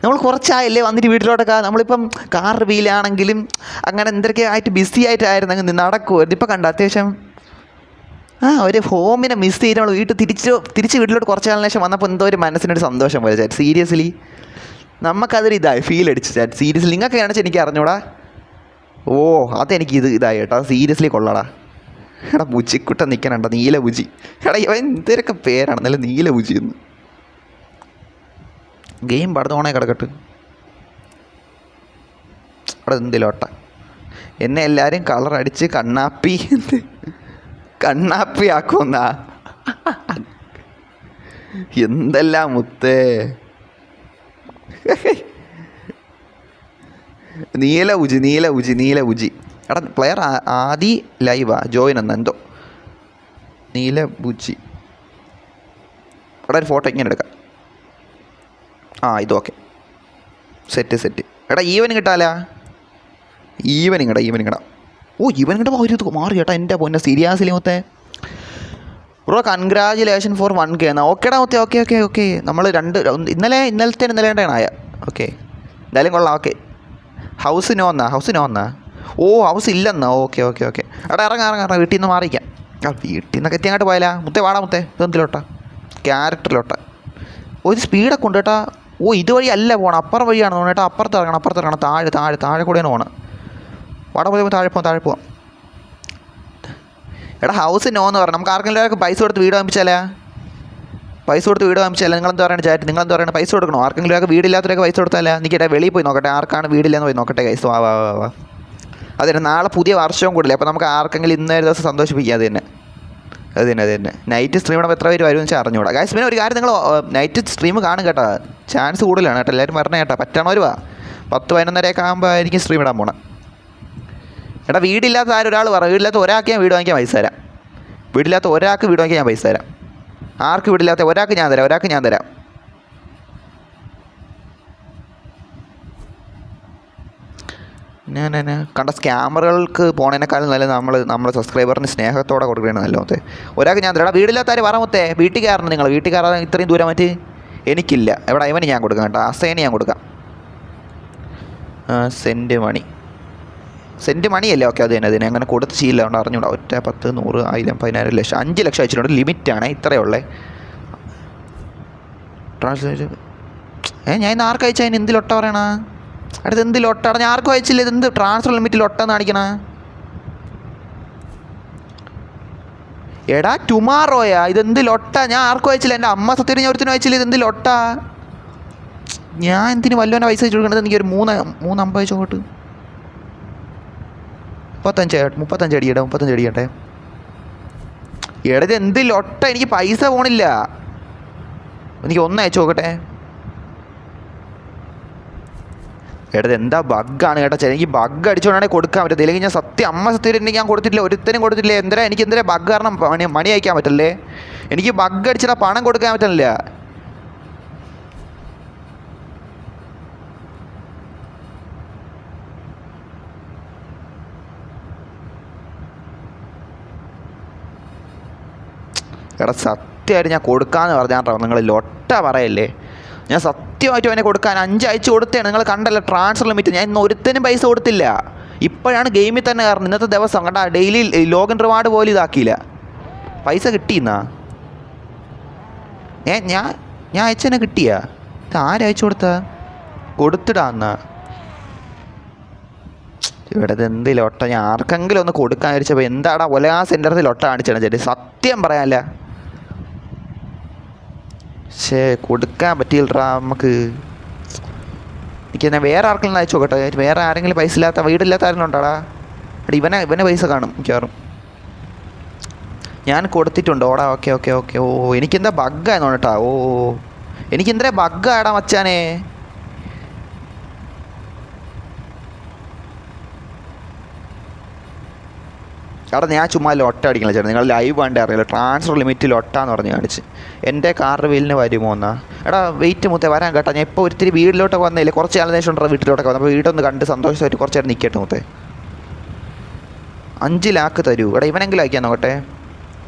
നമ്മൾ കുറച്ചായല്ലേ വന്നിട്ട് വീട്ടിലോട്ടൊക്കെ. നമ്മളിപ്പം കാർ റിവീലാണെങ്കിലും അങ്ങനെ എന്തൊക്കെ ആയിട്ട് ബിസി ആയിട്ടായിരുന്നു അങ്ങ് നടക്കുമായിരുന്നു. ഇപ്പം കണ്ട അത്യാവശ്യം ഒരു ഹോമിനെ മിസ് ചെയ്ത് നമ്മൾ തിരിച്ച് വീട്ടിലോട്ട് കുറച്ച് നാളിന് ശേഷം വന്നപ്പോൾ എന്തോ ഒരു മനസ്സിനൊരു സന്തോഷം പോലെ ചാറ്റ്. സീരിയസ്ലി നമുക്കതൊരു ഇതായി ഫീൽ അടിച്ചു ചാറ്റ്. സീരിയസ്ലി നിങ്ങൾക്ക് കാണിച്ചാൽ എനിക്ക് അറിഞ്ഞൂടാ. ഓ അതെനിക്ക് ഇതായി കേട്ടോ, സീരിയസ്ലി കൊള്ളടാ. എടാ ബുജിക്കുട്ടൻ നിൽക്കണണ്ട, നീല ബുജി. എടാ ഇവൻ എന്തൊക്കെ പേരാണ്, നല്ല നീല ബുജി എന്ന്. ഗെയിം പടത്തോണേ കിടക്കട്ട്. അവിടെ എന്തിലോട്ട എന്നെ എല്ലാവരും കളർ അടിച്ച് കണ്ണാപ്പി ആക്കുമെന്നാ. എന്തെല്ലാം മുത്തേ. നീല ഉജി. എടാ പ്ലെയർ ആദി ലൈവാ ജോയിൻ എന്ന എന്തോ നീല ബുജി. എടാ ഒരു ഫോട്ടോ ഇങ്ങനെ എടുക്കാം. ഇത് ഓക്കെ, സെറ്റ്. എടാ ഈവനിങ് കിട്ടാലാ, ഈവനിങ് ഇടാം. ഓ ഈവനിങ് ഇടാ ഒരു മാറി കേട്ടോ എൻ്റെ പൊന്നെ സീരിയസ്ലി മുത്തേ. ബ്രോ കൺഗ്രാജുലേഷൻ ഫോർ 1K എന്നാ. ഓക്കേടാ മുത്തേ, ഓക്കെ. നമ്മൾ ഇന്നലത്തെ ആയ. ഓക്കെ എന്തായാലും കൊള്ളാം. ഓക്കെ ഹൗസ് നോ എന്നാ. ഓ ഹൗസ് ഇല്ലെന്നാ. ഓക്കെ. എടാ ഇറങ്ങാം, വീട്ടിൽ നിന്ന് മാറിക്കാം. വീട്ടിൽ നിന്നൊക്കെ എത്തി അങ്ങോട്ട് പോയാലാ മുത്തേ. വാടാ മുത്തേ, ഇതെന്തിലോട്ടാ ക്യാരക്ടറിലോട്ട. ഒരു സ്പീഡൊക്കെ ഉണ്ട് കേട്ടാ. ഓ ഇതുവഴി അല്ല പോകണം, അപ്പുറം വഴിയാണ് തോന്നുന്നു കേട്ടോ. അപ്പുറത്ത് ഇറങ്ങണം. താഴെ കൂടെയാണ് പോകണം. വാടാ പോയി താഴെ പോവാം. എടാ ഹൗസ് നോ എന്ന് പറഞ്ഞു. നമുക്ക് ആർക്കെങ്കിലും പൈസ കൊടുത്ത് വീട് വാങ്ങിച്ചാലേ നിങ്ങളെന്താ പറയുന്നത് ചാറ്റ്? നിങ്ങളെന്താ പറയുന്നത്? പൈസ കൊടുക്കണോ? ആർക്കെങ്കിലും വീടില്ലാത്തവരൊക്കെ പൈസ കൊടുത്താലേ? നിൽക്കട്ടെ വെളിയിൽ പോയി നോക്കട്ടെ ആർക്കാണ് വീടില്ലെന്ന് പോയി നോക്കട്ടെ കൈസ്. വാ. അതിന് നാളെ പുതിയ വർഷവും കൂടില്ലേ, അപ്പോൾ നമുക്ക് ആർക്കെങ്കിലും ഇന്നൊരു ദിവസം സന്തോഷിപ്പിക്കാം. അത് തന്നെ നൈറ്റ് സ്ട്രീം ഇടുമ്പോൾ എത്ര പേര് വരും വെച്ചാൽ അറിഞ്ഞൂടാ ഗൈസ്. പിന്നെ ഒരു കാര്യം, നിങ്ങൾ നൈറ്റ് സ്ട്രീം കാണും കേട്ടോ, ചാൻസ് കൂടുതലാണ് കേട്ടോ. എല്ലാവരും പറഞ്ഞ കേട്ടോ, പറ്റണവർ വാ. 10-11 ആകുമ്പോൾ ആയിരിക്കും സ്ട്രീം ഇടാൻ പോകണം. എടാ വീടില്ലാത്ത ഒരാൾ പറ, വീടില്ലാത്ത ഒരാൾക്ക് ഞാൻ വീട് വാങ്ങിക്കാൻ പൈസ തരാം. വീടില്ലാത്ത ഒരാൾക്ക് വീട് വാങ്ങിക്കാൻ ഞാൻ പൈസ തരാം. ആർക്ക് വീടില്ലാത്ത ഒരാൾക്ക് ഞാൻ തരാം. ഞാൻ കണ്ട സ്കാമറുകൾക്ക് പോണേനേക്കാളും നല്ല നമ്മൾ സബ്സ്ക്രൈബറിന് സ്നേഹത്തോടെ കൊടുക്കുകയാണ് നല്ലമത്തെ. ഒരാൾക്ക് ഞാൻ തരാം. വീടില്ലാത്ത ആര് പറമത്തെ? വീട്ടിൽ കയറണം നിങ്ങൾ. വീട്ടിൽ കയറാൻ ഇത്രയും ദൂരം മറ്റ് എനിക്കില്ല. എവിടെ ഇവന് ഞാൻ കൊടുക്കാം കേട്ടോ, അസേന് ഞാൻ കൊടുക്കാം. സെൻറ്റ് മണിയല്ലേ? ഓക്കെ അത് തന്നെ അങ്ങനെ കൊടുത്ത് ശീലം കൊണ്ട് അറിഞ്ഞൂടാ. 1 10 100 1000 10000 ലക്ഷം 5 ലക്ഷം അയച്ചിട്ടുണ്ട്. ലിമിറ്റാണ് ഇത്രയേ ഉള്ളേ. ട്രാൻസ്ലേഷൻ ഞാൻ ഇന്ന് ആർക്ക് അയച്ചാൽ അതിന് എന്തിലൊട്ട പറയണ? അടുത്ത് എന്തിലൊട്ടാണ്? ഞാൻ ആർക്കും അയച്ചില്ല. ഇതെന്ത് ട്രാൻസ്ഫർ ലിമിറ്റിൽ ഒട്ടെന്ന് കാണിക്കണ? എടാ ടുമാറോയാ ഇതെന്തിലൊട്ട? ഞാൻ ആർക്കും അയച്ചില്ല. എൻ്റെ അമ്മ സത്യം ഞാൻ ഒരുത്തിനും അയച്ചില്ല. ഇതെന്തിലൊട്ട? ഞാൻ എന്തിന് വല്ലവനെ പൈസ അയച്ചു കൊടുക്കണത്? എനിക്കൊരു 350 അയച്ചോട്ട്. 35 അടിയട്ടെ. എടാ ഇത് എന്തിലൊട്ട? എനിക്ക് പൈസ പോണില്ല. എനിക്ക് ഒന്ന് അയച്ചു നോക്കട്ടെ. എടാ എന്താ ബഗ്ഗാണ് കേട്ടോ. എനിക്ക് ബഗ് അടിച്ചുകൊണ്ടാണെങ്കിൽ കൊടുക്കാൻ പറ്റത്തില്ല. അല്ലെങ്കിൽ ഞാൻ അമ്മ സത്യം ഞാൻ കൊടുത്തിട്ടില്ല, ഒരുത്തനും കൊടുത്തിട്ടില്ല. എനിക്ക് ബഗ് കാരണം മണി അയക്കാൻ പറ്റല്ലേ? എനിക്ക് ബഗ് അടിച്ചിട്ട് പണം കൊടുക്കാൻ പറ്റില്ല. എടാ സത്യമായിട്ട് ഞാൻ കൊടുക്കാമെന്ന് പറഞ്ഞാട്ടോ നിങ്ങൾ ലൊട്ട പറയല്ലേ. ഞാൻ സത്യമായിട്ടും അവനെ കൊടുക്കാൻ 5 അയച്ചു കൊടുത്തതാണ്. നിങ്ങൾ കണ്ടല്ലോ ട്രാൻസ്ഫർ ലിമിറ്റ്. ഞാൻ ഇന്ന് ഒരുത്തനും പൈസ കൊടുത്തില്ല. ഇപ്പോഴാണ് ഗെയിമിൽ തന്നെ കാരണം. ഇന്നത്തെ ദിവസം കണ്ടാ ഡെയിലി ലോഗിൻ റിവാർഡ് പോലും ഇതാക്കിയില്ല. പൈസ കിട്ടിയെന്നാ ഞാൻ അയച്ചെന്നെ കിട്ടിയാ? ഇത് ആരയച്ചു കൊടുത്തിടാന്നാ? ഇവിടെ എന്ത് ലൊട്ട? ഞാൻ ആർക്കെങ്കിലും ഒന്ന് കൊടുക്കാൻ വിചാരിച്ചപ്പോൾ എന്താടാ ഒലാ സെൻറ്ററിൽ ലൊട്ട കാണിച്ചാണ് ചേട്ടി. സത്യം പറയാനല്ല, പക്ഷേ കൊടുക്കാൻ പറ്റിയില്ലടാ നമുക്ക്. എനിക്ക് ഞാൻ വേറെ ആർക്കെങ്കിലും അയച്ചു നോക്കട്ടെ. വേറെ ആരെങ്കിലും പൈസ ഇല്ലാത്ത വീടില്ലാത്ത ആരെങ്കിലും ഉണ്ടാടാ? എടാ ഇവനെ പൈസ കാണും മിക്കവാറും. ഞാൻ കൊടുത്തിട്ടുണ്ട് ഓടാ. Okay okay okay. ഓ എനിക്കെന്താ ബഗ്ഗായിരുന്നു കേട്ടാ. ഓ എനിക്കെന്തേ ബഗ്ഗാടാ മച്ചാനെ. എടാ ഞാൻ ചുമ്മാ ലൊട്ട അടിക്കണ ചേട്ടാ. നിങ്ങൾ ലൈവ് വേണ്ടേ അറിയില്ല. ട്രാൻസ്ഫർ ലിമിറ്റ് ലൊട്ടാന്ന് പറഞ്ഞ് കാണിച്ച് എൻ്റെ കാറിൻ്റെ വീലിന് വരുമോ എന്നാ. എടാ വെയിറ്റ് മുത്തേ വരാൻ കേട്ടോ. ഞാൻ ഇപ്പോൾ ഒത്തിരി വീട്ടിലോട്ടൊക്കെ വന്നില്ലേ, കുറച്ച് കാലം ശേഷം ഉണ്ടോ വീട്ടിലോട്ടൊക്കെ വന്നു. അപ്പോൾ വീടൊന്ന് കണ്ട് സന്തോഷമായിട്ട് കുറച്ച് നേരം നിൽക്കട്ടെ മുത്തേ. 5 ലാക്ക് തരൂ. എടാ ഇവനെങ്കിലും അയക്കാൻ നോക്കട്ടെ.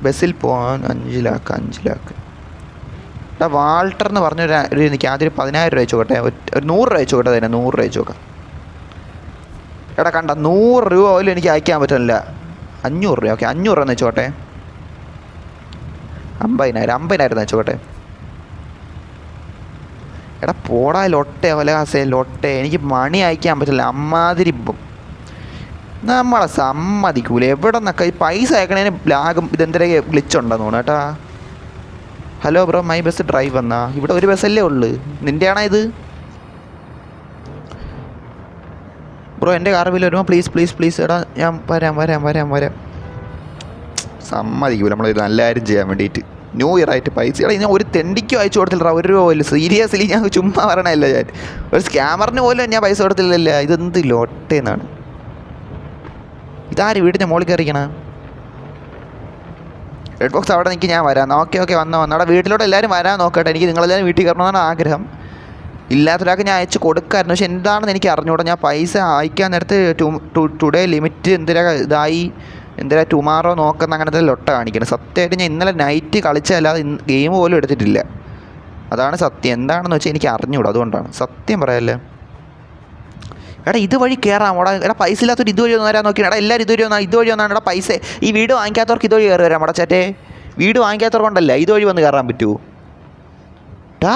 ബസ്സിൽ പോകാൻ 5 ലാക്ക് 5 ലാക്ക്. എടാ വാൾട്ടർ എന്ന് പറഞ്ഞൊരു എനിക്ക് ആദ്യം 10,000 രൂപ വെച്ച് നോക്കട്ടെ. ഒരു 100 രൂപ വെച്ച് നോക്കട്ടെ. തന്നെ 100 രൂപ വെച്ച് നോക്കാം. എടാ കണ്ട 100 രൂപ പോലും എനിക്ക് അയക്കാൻ പറ്റില്ല. 500 രൂപ. ഓക്കെ 500 രൂപ എന്ന് വെച്ചോട്ടെ. 50,000 വെച്ചോട്ടെ. എടാ പോടാ ലൊട്ടെ വലകാസേ ലൊട്ടെ. എനിക്ക് മണി അയക്കാൻ പറ്റില്ല. അമ്മാതിരി നമ്മളെ സമ്മതിക്കൂല. എവിടെ നിന്നൊക്കെ ഈ പൈസ അയക്കണേന് ലാഗും ഇതെന്തെങ്കിലും ഗ്ലിച്ചുണ്ടെന്ന് തോന്നുന്നു കേട്ടാ. Hello bro my bus drive എന്നാ. ഇവിടെ ഒരു ബസ്സല്ലേ ഉള്ളു. നിൻ്റെ ആണോ ഇത് ബ്രോ? എൻ്റെ കാർ ബില്ല് വരുമ്പോൾ പ്ലീസ് പ്ലീസ് പ്ലീസ്. എടാ ഞാൻ വരാം. സമ്മതിക്കൂല നമ്മളിത് നല്ല കാര്യം ചെയ്യാൻ വേണ്ടിയിട്ട്. ന്യൂ ഇയർ ആയിട്ട് പൈസ. എടാ ഞാൻ ഒരു തെണ്ടിക്കും അയച്ചു കൊടുത്തില്ല. 1 രൂപ പോലും. സീരിയസ്ലി ഞാൻ ചുമ്മാ പറയണല്ല. ഞാൻ ഒരു സ്കാമറിന് പോലും ഞാൻ പൈസ കൊടുത്തില്ലല്ല. ഇതെന്ത് ലോട്ടേന്നാണ്. ഇതാര് വീടിൻ്റെ മുകളിൽ കയറിക്കണ? റെഡ് ബോക്സ് അവിടെ നിൽക്കി. ഞാൻ വരാം. ഓക്കെ വന്നോ. അവിടെ വീട്ടിലോട്ട് എല്ലാവരും വരാൻ നോക്കട്ടെ. എനിക്ക് നിങ്ങളെല്ലാവരും വീട്ടിൽ കയറണമെന്നാണ് ആഗ്രഹം. ഇല്ലാത്തൊരാൾക്ക് ഞാൻ അയച്ച് കൊടുക്കാമായിരുന്നു. പക്ഷെ എന്താണെന്ന് എനിക്ക് അറിഞ്ഞുകൂടാ. ഞാൻ പൈസ അയക്കാൻ നേരത്ത് ടുഡേ ലിമിറ്റ് ഇതായി ടുമാറോ നോക്കുന്ന അങ്ങനത്തെ ലൊട്ട കാണിക്കണം. സത്യമായിട്ട് ഞാൻ ഇന്നലെ നൈറ്റ് കളിച്ചല്ലാതെ ഗെയിം പോലും എടുത്തിട്ടില്ല. അതാണ് സത്യം. എന്താണെന്ന് വെച്ചാൽ എനിക്ക് അറിഞ്ഞുകൂടാ. അതുകൊണ്ടാണ് സത്യം പറയാല്ലേ. എടാ ഇതുവഴി കയറാം. എടാ പൈസ ഇല്ലാത്തൊരു ഇതുവഴി ഒന്ന് വരാൻ നോക്കി. എടാ എല്ലാവരും ഇതുവഴി വന്നാണ്. എടാ പൈസ ഈ വീട് വാങ്ങിക്കാത്തവർക്ക് ഇതുവഴി കയറി വരാം. മടച്ചാറ്റേ വീട് വാങ്ങിക്കാത്തവർ കൊണ്ടല്ല ഇതുവഴി വന്ന് കയറാൻ പറ്റുമോ? ടാ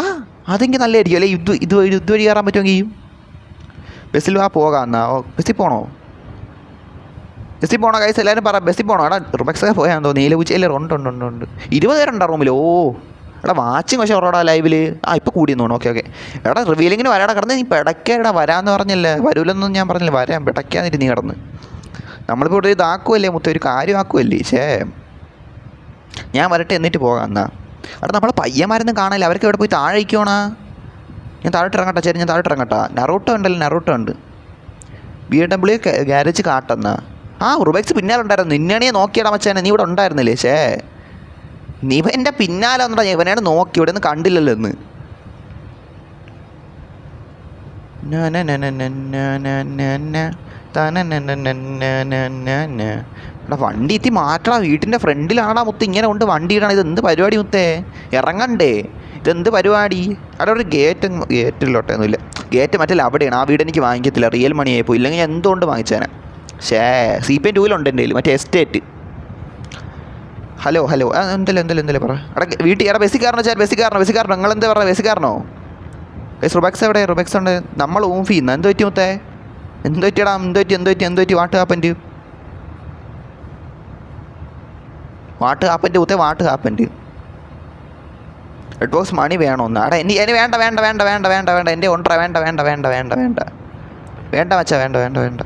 അതെങ്കിൽ നല്ലതായിരിക്കും അല്ലേ. ഇതുവഴി കയറാൻ പറ്റുമെങ്കിൽ ബസ്സിൽ പോകാം എന്നാ. ബസ്സിൽ പോകണോ കൈസ് എല്ലാവരും പറ. ബസ്സിൽ പോകണോ? എടാ റുബക്സൊക്കെ പോയാൽ തോന്നുന്നു. നീലപൂച്ചയില്ലേ? ഉണ്ട് 20 പേരുണ്ടോ റൂമിൽ? ഓ എടാ വാച്ചിങ് പക്ഷേ ഉറോടാ ലൈവിൽ. ഇപ്പോൾ കൂടിയെന്ന് തോന്നുന്നു. ഓക്കെ എടാ റിവീലിങ്ങിന് വരാടാ. കിടന്ന് നീ പിടയ്ക്കാടാ. വരാമെന്ന് പറഞ്ഞില്ലേ. വരൂലെന്നൊന്നും ഞാൻ പറഞ്ഞില്ല. വരാം പിടയ്ക്കാന്നിട്ട് നീ കിടന്ന്. നമ്മളിപ്പോൾ ഇവിടെ ഇതാക്കുമല്ലേ ഒരു കാര്യം ആക്കുമല്ലേ. ഞാൻ വരട്ടെ എന്നിട്ട് പോകാം എന്നാ. എടാ നമ്മളെ പയ്യന്മാരൊന്നും കാണില്ല. അവർക്ക് ഇവിടെ പോയി താഴെ ഇരിക്കണോ? ഞാൻ താഴോട്ട് ഇറങ്ങട്ടെ. ഞാൻ താഴോട്ട് ഇറങ്ങട്ടാ. നറൂട്ടോ ഉണ്ട്. BMW ഗാരേജ് കാട്ടെന്നാ. റുബക്സ് പിന്നാലെ ഉണ്ടായിരുന്നു. നിന്നെയാണേ നോക്കിയടാ മച്ചാനെ. നീ ഇവിടെ ഉണ്ടായിരുന്നില്ലേ? നീ എൻ്റെ പിന്നാലെ വന്നിട്ടാ. ഇവനെയാണ് നോക്കി. ഇവിടെ നിന്ന് കണ്ടില്ലല്ലോ എന്ന്. എടാ വണ്ടി എത്തി മാറ്റണം. വീട്ടിൻ്റെ ഫ്രണ്ടിലാണാ മുത്ത്. ഇങ്ങനെ കൊണ്ട് വണ്ടി ഇടണം. ഇതെന്ത് പരിപാടി മുത്തേ? ഇറങ്ങണ്ടേ? ഇതെന്ത് പരിപാടി? അവിടെ ഒരു ഗേറ്റിലോട്ടൊന്നുമില്ല. ഗേറ്റ് മറ്റല്ല അവിടെയാണ്. ആ വീട് എനിക്ക് വാങ്ങിക്കത്തില്ല. റിയൽ മണി ആയിപ്പോയി. ഇല്ലെങ്കിൽ ഞാൻ എന്തുകൊണ്ട് വാങ്ങിച്ചേനെ. CPN 2 എൻ്റെ കയ്യിൽ മറ്റേ എസ്റ്റേറ്റ്. ഹലോ എന്തല്ലേ പറ. എടാ വീട്ടിൽ എടാ ബസ്സിൽ കയറണോ? നിങ്ങളെന്താ പറഞ്ഞത്? ബസ്സിൽ കയറണോ? റുബക്സ് എവിടെ? റുബക്സ് ഉണ്ട്. നമ്മൾ ഊംഫ് ചെയ്യുന്ന. എന്ത് പറ്റി മുത്തേ? എന്ത് പറ്റി? വാട്ട് ഹാപ്പൻഡ് റെഡ് ബോക്സ് മണി വേണമെന്ന്. എടാ ഇനി വേണ്ട. എൻ്റെ ഉണ്ടോ? വേണ്ട മച്ചാ. വേണ്ട.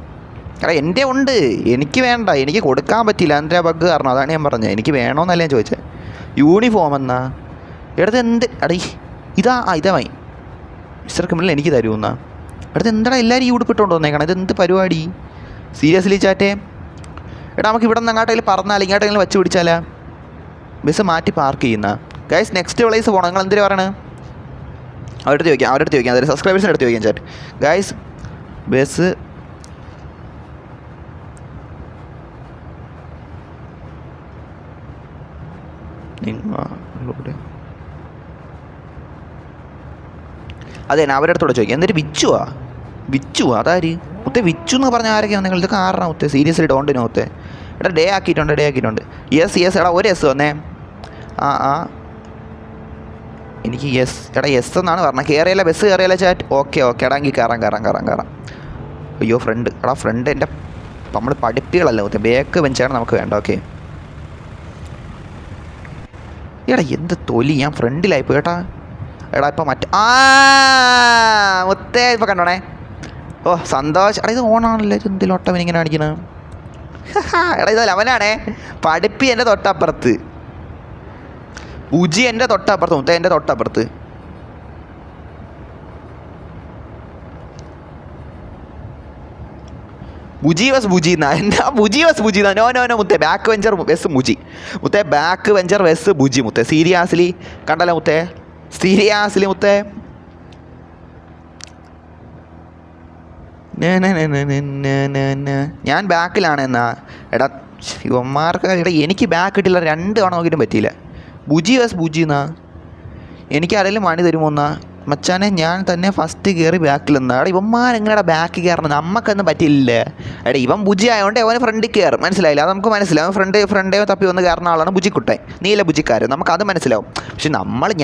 എടാ എൻ്റെ ഉണ്ട്. എനിക്ക് വേണ്ട. എനിക്ക് കൊടുക്കാൻ പറ്റില്ല. എൻ്റെ ബഗ് കാരണം. അതാണ് ഞാൻ പറഞ്ഞത്. എനിക്ക് വേണമെന്നല്ല ഞാൻ ചോദിച്ചത്. യൂണിഫോം എന്നാ എടുത്ത് എന്ത്? എടീ ഇതാ വാങ്ങി മിസ്റ്റർ കിമ്മിൽ എനിക്ക് തരുമെന്നാ. എടുത്ത് എന്താടാ എല്ലാവരും ഈ ഉടുപ്പിട്ടുകൊണ്ട് വന്നേക്കണം. ഇതെന്ത് പരിപാടി? സീരിയസ്ലി ചാറ്റേ. എടാ നമുക്ക് ഇവിടെ നിന്ന് അങ്ങോട്ടെങ്കിലും പറഞ്ഞാൽ ഇങ്ങോട്ടെങ്കിലും വെച്ച് പിടിച്ചാലാ. ബസ് മാറ്റി പാർക്ക് ചെയ്യുന്ന. ഗൈസ് നെക്സ്റ്റ് പ്ലേസ് പോകണം. നിങ്ങൾ എന്തിനു പറയണേ? അവരുടെ ചോദിക്കാം. അതായത് സബ്സ്ക്രൈബേഴ്സിൻ്റെ അടുത്ത് ചോദിക്കാം ചാറ്റ്. ഗൈസ് ബസ് അതെ അവരുടെ അടുത്തോടെ ചോദിക്കാം. എന്നിട്ട് വിച്ചുവാ അതാര് മുത്തേ? വിച്ചു എന്ന് പറഞ്ഞാൽ ആരൊക്കെയാണ് നിങ്ങൾ? ഇതൊക്കെ ആറാണ് മുത്തേ? സീരിയസ്ലി ഡോണ്ടിനോ മുത്തേ? എടാ ഡേ ആക്കിയിട്ടുണ്ട്. യെസ് എടാ ഒരു എസ് വന്നേ. എനിക്ക് എടാ യെസ് എന്നാണ് പറഞ്ഞത്. കയറിയല്ല ബസ് കയറിയല്ല ചാറ്റ്. ഓക്കെ എടാ എങ്കിൽ കയറാം. അയ്യോ ഫ്രണ്ട് എൻ്റെ നമ്മൾ പഠിപ്പികളല്ല മുത്തേ. ബേക്ക് ബെഞ്ചാണ് നമുക്ക് വേണ്ട. ഓക്കെ എടാ എന്ത് തൊലി. ഞാൻ ഫ്രണ്ടിലായിപ്പോയി കേട്ടാ. എടാ ഇപ്പം മുത്തേ ഇപ്പം കണ്ടോണേ. ഓ സന്തോഷം. എടാ ഇത് ഓണാണല്ലോ. ഇത് എന്തിലോട്ടം ഇങ്ങനെ കാണിക്കണ? എടാ ഇതല്ല അവനാണേ. പഠിപ്പി എൻ്റെ തൊട്ടപ്പുറത്ത്, ബുജി എൻ്റെ തൊട്ടപ്പുറത്ത്, മുത്ത എൻ്റെ തൊട്ടപ്പുറത്ത്. ബുജി വസ് ബുജി എന്നാ എന്നാ ബുജി വസ് ബുജി എന്നാ. നോ നോ നോ മുത്തേ, ബാക്ക് വെഞ്ചർ വെസ് ബുജി മുത്തേ, ബാക്ക് വെഞ്ചർ വെസ് ബുജി മുത്തേ. സീരിയസ്ലി കണ്ടല്ലോ മുത്തേ, സീരിയസ്ലി മുത്തേ. ഞാൻ ബാക്കിലാണ് എന്നാ. എടാ ഇവന്മാർക്ക് എടാ എനിക്ക് ബാക്ക് കിട്ടില്ല, 2 തവണ നോക്കിയിട്ടും പറ്റിയില്ല. ബുജി വസ് ബുജി എന്നാ. എനിക്ക് ആരെങ്കിലും മണി തരുമോ എന്നാ മച്ചാനെ? ഞാൻ തന്നെ ഫസ്റ്റ് കയറി ബാക്കിൽ നിന്നാ. എടാ ഇവന്മാരെങ്ങനെയാ ബാക്കിൽ കയറണം? നമുക്കൊന്നും പറ്റില്ല. എടാ ഇവൻ ബുജി ആയതുകൊണ്ട് അവന് ഫ്രണ്ടിൽ കയറും, മനസ്സിലായില്ല? അത് നമുക്ക് മനസ്സിലാവും. ഫ്രണ്ടേ തപ്പി വന്ന് കയറുന്ന ആളാണ് ബുജിക്കുട്ടൻ, നീല ബുജിക്കാരൻ, നമുക്കത് മനസ്സിലാവും. പക്ഷെ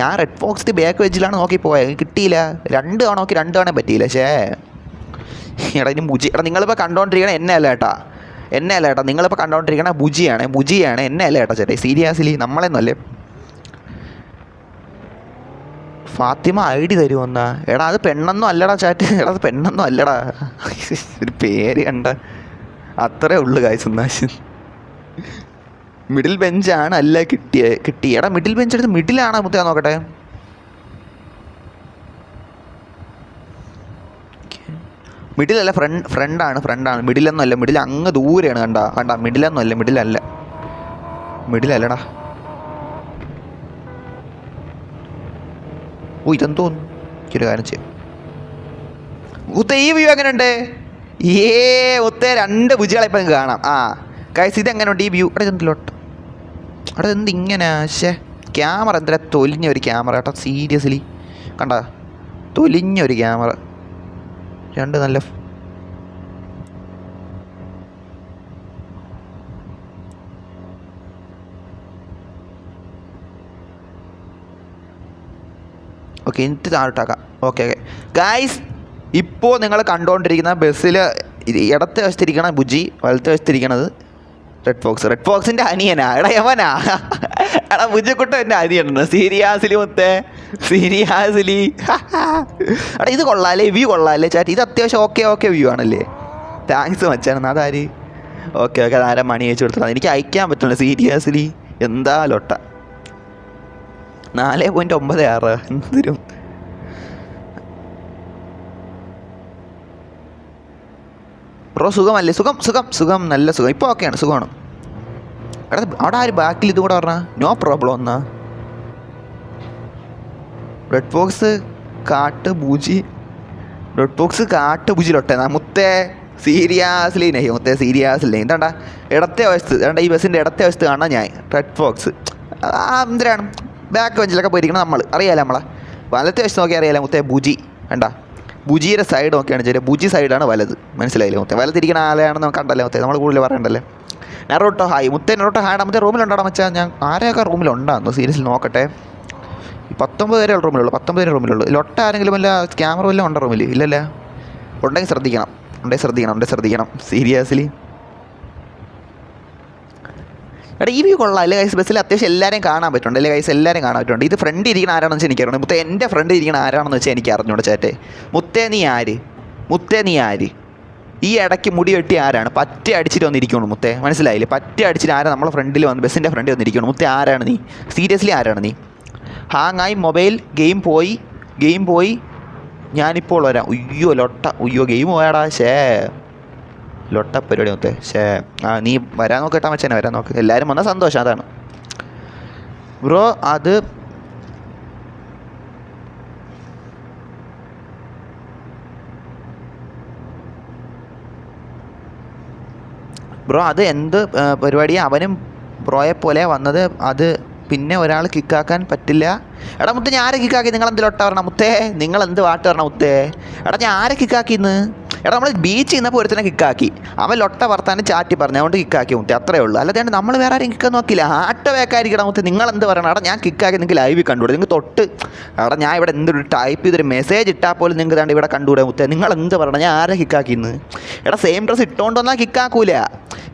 ഞാൻ റെഡ് ഫോക്സിൻ്റെ ബാക്ക് വെച്ചിലാണ് നോക്കി പോയത്, കിട്ടിയില്ല. 2 തവണ നോക്കി 2 തവണ പറ്റിയില്ല. എടാ ഇനി ബുജി. എടാ നിങ്ങളിപ്പോൾ കണ്ടുകൊണ്ടിരിക്കണേ എന്നെ അല്ല കേട്ടാ, എന്നെ അല്ല കേട്ടോ. നിങ്ങളിപ്പോൾ കണ്ടുകൊണ്ടിരിക്കണ ബുജിയാണ്, എന്നെ അല്ല കേട്ടോ ചേട്ടാ. സീരിയസ്ലി നമ്മളെന്നല്ലേ. ഫാത്തിമ ID തരുമെന്നാ. എടാ അത് പെണ്ണൊന്നും അല്ലടാ ചാറ്റ്. എടാ അത് പെണ്ണൊന്നും അല്ലടാ, ഒരു പേര് കണ്ട അത്രേ ഉള്ളു കായ്സ്. ഒന്നാശ് മിഡിൽ ബെഞ്ചാണ് അല്ല കിട്ടി. എടാ മിഡിൽ ബെഞ്ച് എടുത്ത് മിഡിലാണോ മുത്തേ? നോക്കട്ടെ. മിഡിലല്ല, ഫ്രണ്ടാണ്. മിഡിലൊന്നും അല്ല, മിഡിൽ അങ്ങ് ദൂരെയാണ്. കണ്ട മിഡിലൊന്നും അല്ല, മിഡിലല്ലടാ. ഓ ഇതെന്തോന്നു. എനിക്കൊരു കാര്യം ചെയ്യാം മുത്തേ. ഈ വ്യൂ എങ്ങനെയുണ്ട്? മുത്തേ 2 ബുജികളെ ഇപ്പം കാണാം. ഗൈസ് ഇതെങ്ങനെയുണ്ട് ഈ വ്യൂ? എടാ ഇതെന്തിലോട്ട്, എടാ എന്തിങ്ങനെ? ക്യാമറ എന്താ തൊലിഞ്ഞൊരു ക്യാമറ കേട്ടോ, സീരിയസ്ലി കണ്ട, തൊലിഞ്ഞൊരു ക്യാമറ. 2 നല്ല ഓക്കെ. എനിക്ക് താഴോട്ടാക്കാം. ഓക്കെ ഗായ്സ്, ഇപ്പോൾ നിങ്ങൾ കണ്ടുകൊണ്ടിരിക്കുന്ന ബസ്സിൽ ഇടത്തെ വശത്തിരിക്കണ ബുജി, വലത്തെ വശത്തിരിക്കണത് റെഡ് ഫോക്സിൻ്റെ അനിയനാ. എടാ യവനാ. എടാ ബുജിക്കുട്ടൻ എൻ്റെ അനിയനാണ്. സീരിയസ്ലി മുത്തേ, സീരിയസ്ലി. എടാ ഇത് കൊള്ളാല്ലേ, വ്യൂ കൊള്ളാല്ലേ ചാറ്റ്? ഇത് അത്യാവശ്യം ഓക്കെ വ്യൂ ആണല്ലേ? താങ്ക്സ് മച്ചാണ്. അതാര്? ഓക്കെ അതാരാ മണി അയച്ചു കൊടുത്തത്? എനിക്ക് അയക്കാൻ പറ്റില്ല സീരിയസ്ലി. എന്താ ലൊട്ട. 4.96 എന്തൊരു. ബ്രോ സുഖമല്ലേ? സുഖം നല്ല സുഖം. ഇപ്പോൾ ഓക്കെയാണ്, സുഖമാണ്. എടാ അവിടെ ആര് ബാക്കിൽ ഇതും കൂടെ പറഞ്ഞാൽ നോ പ്രോബ്ലം എന്നാ. റെഡ് ഫോക്സ് കാട്ട് ബുജിലൊട്ടെന്നാ മുത്തേ. സീരിയസ്ലി നെയ് മുത്തേ, സീരിയസ്ലി. എന്താണ്ടാ ഇടത്തെ വശത്ത്, ഈ ബസ്സിൻ്റെ ഇടത്തെ വശത്ത് കാണാൻ ഞാൻ റെഡ് ഫോക്സ്. എന്തിനാണ് ബാക്ക് ബെഞ്ചിലൊക്കെ പോയിരിക്കണം നമ്മൾ, അറിയാലോ നമ്മളെ. വലത്തെ വശത്ത് നോക്കി അറിയാലോ മുത്തേ, ബുജി വേണ്ട. ബുജിയുടെ സൈഡ് നോക്കിയാണ് ചെറിയ ബുജി സൈഡാണ് വലത്, മനസ്സിലായില്ലേ മുത്തേ? വലത്തിരിക്കണ ആളെയാണെന്ന് കണ്ടല്ലേ മുത്തേ? നമ്മൾ കൂടുതൽ പറയണ്ടല്ലേ. നെറോട്ടോ ഹായ് മുത്തേ. നെറോട്ടോ ഹായ്. മുത്തേ റൂമിലുണ്ടാടാ മച്ചാ? ഞാൻ ആരെയൊക്കെ റൂമിലുണ്ടാകുന്നു സീരിയസ്ലി നോക്കട്ടെ. 19 പേരെ റൂമിലുള്ളൂ, 19 പേരെ റൂമിലുള്ളൂ. ലൊട്ട ആരെങ്കിലും വല്ല ക്യാമറ വല്ലതും ഉണ്ടോ റൂമിൽ? ഇല്ലല്ലേ? ഉണ്ടെങ്കിൽ ശ്രദ്ധിക്കണം സീരിയസ്ലി. എടാ ഈ വ്യൂ കൊള്ളാം അല്ലേ ഗൈസ്? ബസ്സിൽ അത്യാവശ്യം എല്ലാവരെയും കാണാൻ പറ്റുന്നുണ്ട് അല്ലേ ഗൈസ്? എല്ലാവരും കാണാൻ പറ്റുന്നുണ്ട്. ഇത് ഫ്രണ്ട് ഇരിക്കുന്ന ആരാണെന്ന് വെച്ചാൽ എനിക്കറിയണം മുത്തേ. എൻ്റെ ഫ്രണ്ട് ഇരിക്കുന്ന ആരാണെന്ന് വെച്ചാൽ എനിക്ക് അറിഞ്ഞൂടെ ചേട്ടേ. മുത്തേ നീ ആര്? ഈ ഇടയ്ക്ക് മുടി വെട്ടി ആരാണ്? പറ്റ അടിച്ചിട്ട് വന്നിരിക്കണം മുത്തേ, മനസ്സിലായില്ലേ? പറ്റ അടിച്ചിട്ട് ആരാ നമ്മളെ ഫ്രണ്ടിൽ വന്ന് ബസ്സിൻ്റെ ഫ്രണ്ടിൽ വന്നിരിക്കണം മുത്തേ? ആരാണ് നീ? സീരിയസ്ലി ആരാണ് നീ? ഹാങ്ങായി മൊബൈൽ ഗെയിം പോയി ഞാനിപ്പോൾ വരാം. ഉയ്യോ ഗെയിം പോയാടാ. ലൊട്ട പരിപാടി മുത്തേ. നീ വരാൻ നോക്കട്ടാ മച്ചാനെ, വരാൻ നോക്ക്. എല്ലാവരും വന്നാൽ സന്തോഷം, അതാണ് ബ്രോ. അത് എന്ത് പരിപാടിയാണ്? അവനും ബ്രോയെ പോലെ വന്നത്. അത് പിന്നെ ഒരാൾ കിക്കാക്കാൻ പറ്റില്ല. എടാ മുത്തേ ഞാൻ ആരെ കിക്കാക്കി? നിങ്ങളെന്ത് ലൊട്ട പറഞ്ഞ മുത്തേ? നിങ്ങളെന്ത് വാട്ട് പറഞ്ഞ മുത്തേ? എടാ ഞാൻ ആരെ കിക്കാക്കിന്ന്? എടാ നമ്മൾ ബീച്ച് നിന്നപ്പോൾ ഒരുത്തനെ കിക്കാക്കി, അവൻ ലൊട്ട വർത്താനം ചാറ്റി പറഞ്ഞു, അതുകൊണ്ട് കിക്കാക്കി മുത്തേ, അത്രേ ഉള്ളൂ. അല്ലാതെ നമ്മൾ വേറെ ആരും കിക്കാൻ നോക്കില്ല. ആട്ട വേക്കായിരിക്കണം മുത്തേ. നിങ്ങളെന്ത് പറയണം? എടാ ഞാൻ കിക്കാക്കി നിങ്ങൾക്ക് ലൈവിൽ കണ്ടുകൂടെ? നിങ്ങൾ തൊട്ട് എടാ ഞാൻ ഇവിടെ എന്തൊരു ടൈപ്പ് ചെയ്തൊരു മെസ്സേജ് ഇട്ടാൽ പോലും നിങ്ങൾക്ക് താണ്ട് ഇവിടെ കണ്ടുകൂടെ മുത്തേ? നിങ്ങളെന്ത് പറയണം? ഞാൻ ആരെ കിക്കാക്കിന്ന്? എടാ സെയിം ഡ്രസ്സ് ഇട്ടുകൊണ്ട് വന്നാൽ കിക്കാക്കൂല.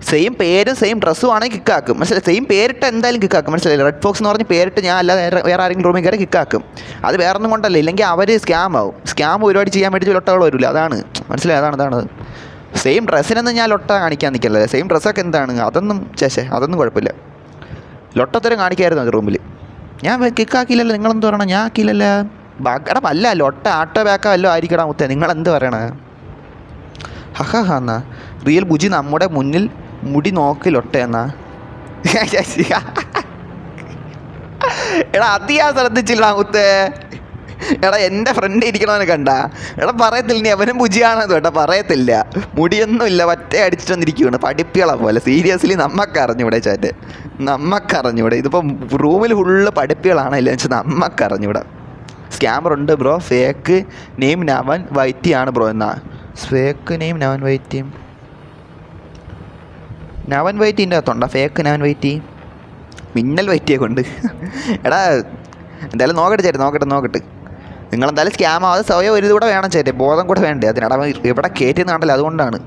സെയിം പേരും സെയിം ഡ്രസ്സും ആണെങ്കിൽ കിക്കാക്കും, മനസ്സിലായി? സെയിം പേരിട്ട് എന്തായാലും കിക്കാക്കും, മനസ്സിലായില്ല? റെഡ് ഫോക്സ് എന്ന് പറഞ്ഞ് പേരിട്ട് ഞാൻ അല്ലാതെ വേറെ ആരെങ്കിലും റൂമിൽ കയറി കിക്കാക്കും. അത് വേറെ ഒന്നും കൊണ്ടല്ല, ഇല്ലെങ്കിൽ അവർ സ്കാം ആവും. സ്കാം ഒരുപാട് ചെയ്യാൻ വേണ്ടി ലൊട്ടകൾ വരില്ല, അതാണ് മനസ്സിലായി? അതാണ് സെയിം ഡ്രസ്സിനൊന്നും ഞാൻ ലൊട്ട കാണിക്കാൻ നിൽക്കല്ലേ. സെയിം ഡ്രസ്സൊക്കെ എന്താണ് അതൊന്നും അതൊന്നും കുഴപ്പമില്ല. ലൊട്ടത്തരം കാണിക്കായിരുന്നു അത് റൂമിൽ. ഞാൻ കിക്കാക്കിയില്ലല്ലോ, നിങ്ങളെന്ത് പറയണം? ഞാൻ ആക്കിയില്ലല്ലോ. എടാ അല്ല ലൊട്ട ആട്ടോ ബാക്കാ വല്ലോ ആയിരിക്കടാ മുത്തേ, നിങ്ങളെന്ത് പറയണേ? ഹഹാ എന്നാ റിയൽ ബുജി നമ്മുടെ മുന്നിൽ മുടി നോക്കി ലൊട്ട എന്നാ. എടാ അത് ഞാൻ ശ്രദ്ധിച്ചില്ല മുത്തേ. എടാ എൻ്റെ ഫ്രണ്ട് ഇരിക്കണമെന്ന് കണ്ട. എടാ പറയത്തില്ല നീ അവനും ബുജിയാണെന്ന് കേട്ടോ, പറയത്തില്ല. മുടിയൊന്നുമില്ല, പറ്റേ അടിച്ചിട്ട് വന്നിരിക്കുകയാണ് പഠിപ്പികളെ പോലെ. സീരിയസ്ലി നമ്മക്കറിഞ്ഞൂടെ ചാറ്റ്, നമ്മക്കറിഞ്ഞൂടെ. ഇതിപ്പം റൂമിൽ ഫുള്ള് പഠിപ്പികളാണ് ഇല്ല വെച്ചാൽ നമ്മക്കറിഞ്ഞൂടെ. സ്കാമർ ഉണ്ട് ബ്രോ, ഫേക്ക് നെയിം നവൻ വൈറ്റി ആണ് ബ്രോ എന്നാ. ഫേക്ക് നെയിം നവൻ വൈറ്റി, നവൻ വൈറ്റിൻ്റെ അകത്തുണ്ടോ ഫേക്ക് നവൻ വൈറ്റി? മിന്നൽ വൈറ്റിയെ കൊണ്ട്. എടാ എന്തായാലും നോക്കട്ടെ ചേട്ടൻ, നോക്കട്ടെ. നിങ്ങളെന്തായാലും സ്കാം ആവാതെ സ്വയം ഒരു ഇതുകൂടെ വേണം ചേട്ടൻ, ബോധം കൂടെ വേണ്ടേ അതിനിട ഇവിടെ കയറ്റിന്ന് കണ്ടല്ലോ. അതുകൊണ്ടാണ്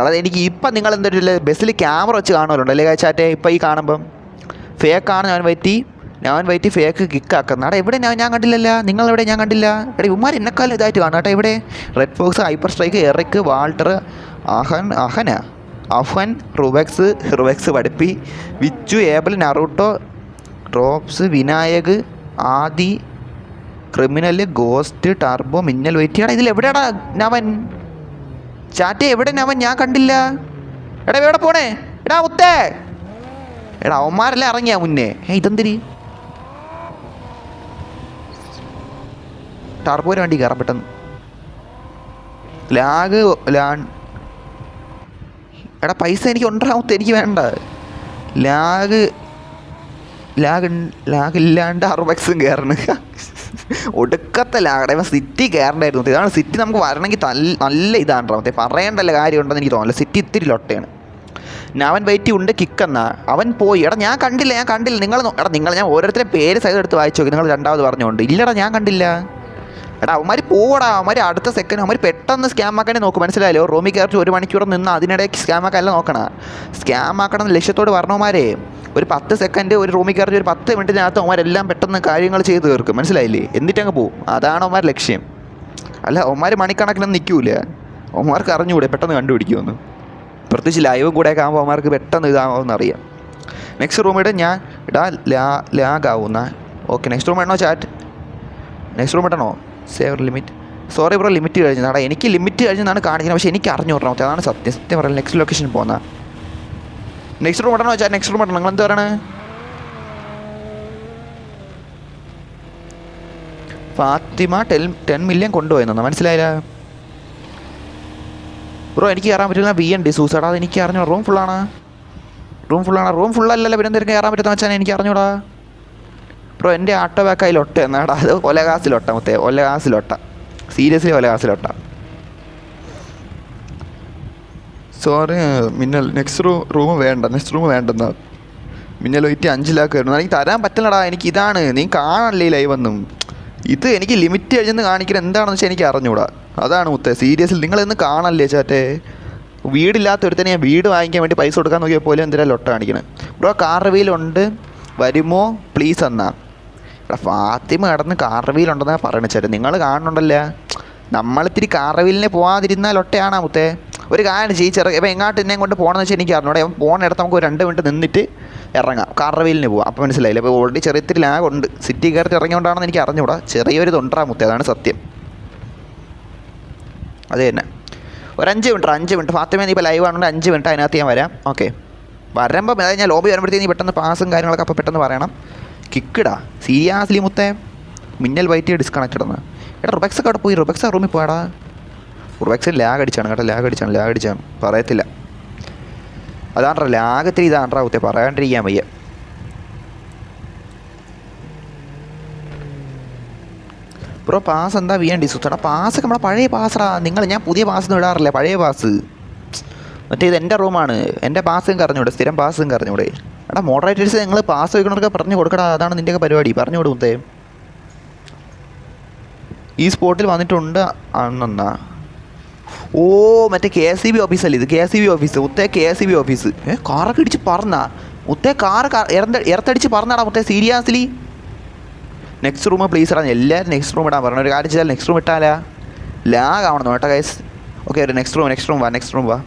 അതായത് എനിക്ക് ഇപ്പം നിങ്ങൾ എന്തൊരു ബസ്സിൽ ക്യാമറ വെച്ച് കാണുമല്ലോ അല്ലേ ചാറ്റേ. ഇപ്പം ഈ കാണുമ്പം ഫേക്കാണ് ഞാൻ വൈറ്റി ഫേക്ക് കിക്കാക്കുന്നത്. അവിടെ എവിടെ ഞാൻ കണ്ടില്ലല്ലോ, നിങ്ങളെവിടെ ഞാൻ കണ്ടില്ല. എടാ ഇവന്മാർ എന്നെക്കാലം ഇതായിട്ട് കാണാം കേട്ടോ. ഇവിടെ red fox, hyper strike, Eric, Walter, Afan, Rubex പഠിപ്പി, Vichu, Abel, Naruto, drops, Vinayak, Adi, criminal, ghost, turbo, Minnal വൈറ്റിയാണ്. ഇതിൽ എവിടെയാടാ നവൻ ചാറ്റേ? എവിടെ നവൻ? ഞാൻ കണ്ടില്ല. എടാ എവിടെ പോണേ? എടാ മുത്തേ, എടാ അവന്മാരെല്ലാം ഇറങ്ങിയാ മുന്നേ. ഇതെന്തിരി ടർബോന് വേണ്ടി കയറാൻ പെട്ടെന്ന് എടാ പൈസ എനിക്ക് ഉണ്ടാമത്തെ, എനിക്ക് വേണ്ട. ലാഗ് ഇല്ലാണ്ട് അറുബക്സും കയറണ്. ഒടുക്കത്തെ ലാഗട. ഇവൻ സിറ്റി കയറണ്ടായിരുന്നു. ഇതാണ് സിറ്റി നമുക്ക് വരണമെങ്കിൽ നല്ല ഇതാണ് മറ്റേ പറയേണ്ടല്ല കാര്യമുണ്ടെന്ന് എനിക്ക് തോന്നില്ല. സിറ്റി ഇത്തിരി ലൊട്ടയാണ്. നവൻ വൈറ്റി ഉണ്ട് കിക്കെന്നാ. അവൻ പോയി. എടാ ഞാൻ കണ്ടില്ല. നിങ്ങൾ ഞാൻ ഓരോരുത്തരെ പേര് സൈഡ് എടുത്ത് വായിച്ചു നോക്കി. നിങ്ങൾ രണ്ടാമത് പറഞ്ഞുകൊണ്ട് ഇല്ലടാ ഞാൻ കണ്ടില്ല. എടാ അവന്മാർ പോടാ, അവന്മാർ അടുത്ത സെക്കൻഡ് അവന്മാർ പെട്ടെന്ന് സ്കാം ആക്കാനേ നോക്കും, മനസ്സിലായല്ലോ. റൂമിൽ കയറി 1 മണിക്കൂർ നിന്ന് അതിനിടയ്ക്ക് സ്കാം ആക്കാനല്ല നോക്കണം. സ്കാം ആക്കണം ലക്ഷ്യത്തോട് പറഞ്ഞവന്മാരെ ഒരു 10 സെക്കൻഡ് ഒരു റൂമിൽ കയറി ഒരു 10 മിനിറ്റിനകത്ത് അവന്മാരെല്ലാം പെട്ടെന്ന് കാര്യങ്ങൾ ചെയ്ത് തീർക്കും, മനസ്സിലായില്ലേ. എന്നിട്ടങ്ങ് പോകും. അതാണ് അവന്മാർ ലക്ഷ്യം. അല്ല അവന്മാർ മണിക്കണക്കിനൊന്നും നിൽക്കൂല. അവന്മാർക്ക് അറിഞ്ഞുകൂടെ പെട്ടെന്ന് കണ്ടുപിടിക്കുമെന്ന്. പ്രത്യേകിച്ച് ലൈവും കൂടെയൊക്കെ ആകുമ്പോൾ അവന്മാർക്ക് പെട്ടെന്ന് ഇതാകുമെന്ന് അറിയാം. നെക്സ്റ്റ് റൂമിടെ ഞാൻ ലാഗാവുന്ന. ഓക്കെ നെക്സ്റ്റ് റൂം ഇടണോ ചാറ്റ്? നെക്സ്റ്റ് റൂം ഇടണോ? Server limit. Sorry bro limit കഴിഞ്ഞതാണ്. എനിക്ക് ലിമിറ്റ് കഴിഞ്ഞതാണ് കാണിക്കുന്നത്, പക്ഷേ എനിക്ക് അറിഞ്ഞൂടാമത്തെ. അതാണ് സത്യം പറയാം. നെക്സ്റ്റ് ലൊക്കേഷൻ പോകുന്ന നെക്സ്റ്റ് റൂം ഇടണോ ചാറ്റ്? നെക്സ്റ്റ് റൂം ഇടണം. നിങ്ങൾ എന്ത് പറയണേ? ഫാത്തിമ 10 മില്യൺ കൊണ്ടുപോയെന്നാ, മനസ്സിലായില്ല ബ്രോ. എനിക്ക് കയറാൻ പറ്റുന്ന BND സൂസാടാ. അത് എനിക്ക് അറിഞ്ഞോ. റൂം ഫുള്ളാണ്. റൂം ഫുള്ളല്ലല്ലോ. പിന്നെ എന്തെങ്കിലും കയറാൻ പറ്റുന്ന വെച്ചാൽ എനിക്ക് അറിഞ്ഞൂടാ ബ്രോ. എൻ്റെ ആട്ടോ ബാക്കായി ലൊട്ട എന്നാടാ. അത് ഒലകാസിലൊട്ട മുത്തേ, ഒലകാസിലൊട്ട. സീരിയസ്ലി ഒലകാസിലൊട്ട. സോറി മിന്നൽ. നെക്സ്റ്റ് റൂം വേണ്ടെന്നാ. മിന്നൽ വൈറ്റി 5 ലാക്ക് വരുന്നു. എനിക്ക് തരാൻ പറ്റില്ലടാ. എനിക്ക് ഇതാണ് നീ കാണല്ലേ ലൈവൊന്നും. ഇത് എനിക്ക് ലിമിറ്റ് കഴിഞ്ഞെന്ന് കാണിക്കുന്നത് എന്താണെന്ന് വെച്ചാൽ എനിക്ക് അറിഞ്ഞൂടാ. അതാണ് മുത്തേ സീരിയസ്ലി. നിങ്ങളിന്ന് കാണല്ലേ ചാറ്റേ. വീടില്ലാത്ത ഒരുത്തന്നെ ഞാൻ വീട് വാങ്ങിക്കാൻ വേണ്ടി പൈസ കൊടുക്കാൻ നോക്കിയാൽ പോലും എന്തിനാ ലൊട്ട കാണിക്കണത് ബ്രോ. കാർ വീലുണ്ട് വരുമോ പ്ലീസ് എന്നാ. എടാ ഫാത്തിമ കിടന്ന് കാർ വീലുണ്ടെന്നാണ് പറയണ ചേട്ടൻ. നിങ്ങൾ കാണുന്നുണ്ടല്ലോ. നമ്മളിത്തിരി കാർ വീലിനെ പോകാതിരുന്നാൽ ലൊട്ടയാണോ മുത്തേ? ഒരു കാര്യം ചെയ്യിച്ചിറങ്ങി ഇപ്പം എങ്ങോട്ട് എന്നെ കൊണ്ട് പോകണമെന്ന് വെച്ചാൽ എനിക്ക് അറിഞ്ഞൂടെ. അവൻ പോകണിടത്ത് നമുക്ക് ഒരു 2 മിനിറ്റ് നിന്നിട്ട് ഇറങ്ങാം, കാർ വീലിന് പോകാം. അപ്പോൾ മനസ്സിലായില്ല. അപ്പോൾ ഓൾറെഡി ചെറിയ ലാഗ് ഉണ്ട്. സിറ്റി കയറി ഇറങ്ങിയോണ്ടാണെന്ന് എനിക്ക് അറിഞ്ഞൂടാ. ചെറിയൊരു തൊണ്ടാ മുത്തേ, അതാണ് സത്യം. അത് തന്നെ. ഒരു 5 മിനിറ്റ് ഫാത്തിമ നീ ഇപ്പോൾ ലൈവ് ആണെങ്കിൽ 5 മിനിറ്റ് അതിനകത്ത് ഞാൻ വരാം. ഓക്കെ വരുമ്പോൾ അതായത് ഞാൻ ലോബി വരുമ്പോഴത്തേക്ക് നീ പെട്ടെന്ന് പാസും കാര്യങ്ങളൊക്കെ അപ്പോൾ പെട്ടെന്ന് പറയണം. കിക്കിടാ സീരിയസ്ലി മുത്തേ. മിന്നൽ വൈറ്റ് ഡിസ്കണക്റ്റഡ് എന്ന്. എടാ റുബെക്സ് ഒക്കെ അവിടെ പോയി. റുബെക്സ് റൂമിൽ പോയാടാ. റുബെക്സ് ലാഗ് അടിച്ചാണ് കേട്ടോ. ലാഗ് അടിച്ചാണ് പറയത്തില്ല. അതാണ്ട്രാ ലാഗ് ഇത്തിരി ഇതാണ്ട്രാ മുത്തേ, പറയാണ്ടിരിക്കാൻ വയ്യ. ബ്രോ പാസ് എന്താ VND സുത്തടാ? പാസ്സൊക്കെ നമ്മളെ പഴയ പാസ്സാ. ഞാൻ പുതിയ പാസ്സൊന്നും ഇടാറില്ല, പഴയ പാസ്. മറ്റേ ഇത് എൻ്റെ റൂമാണ്. എൻ്റെ പാസ്സും കറിഞ്ഞൂടെ, സ്ഥിരം പാസ്സും കറിഞ്ഞൂടെ. എടാ മോഡറേറ്റേഴ്സ് നിങ്ങൾ പാസ് വയ്ക്കണമൊക്കെ പറഞ്ഞു കൊടുക്കടാ. അതാണ് നിൻ്റെയൊക്കെ പരിപാടി. പറഞ്ഞു കൊടുത്തേ. ഈ സ്പോട്ടിൽ വന്നിട്ടുണ്ട് അന്നെന്നാ. ഓ മറ്റേ KSEB ഓഫീസല്ലേ ഇത്? KSEB ഓഫീസ് മുത്തേ, KSEB ഓഫീസ്. കാറൊക്കെ ഇടിച്ച് പറഞ്ഞാ മുത്തേ? കാർ ഇറത്തടിച്ച് പറഞ്ഞാടാ മുത്തേ സീരിയസ്ലി. നെക്സ്റ്റ് റൂം പ്ലീസ് ഇടാൻ എല്ലാവരും നെക്സ്റ്റ് റൂം ഇടാൻ പറഞ്ഞു. ഒരു കാര്യം ചെയ്താൽ നെക്സ്റ്റ് റൂം ഇട്ടാലാ ലാഗ് ആവണം കേട്ടോ ഗൈസ്. ഓക്കെ ഒരു നെക്സ്റ്റ് റൂം വാ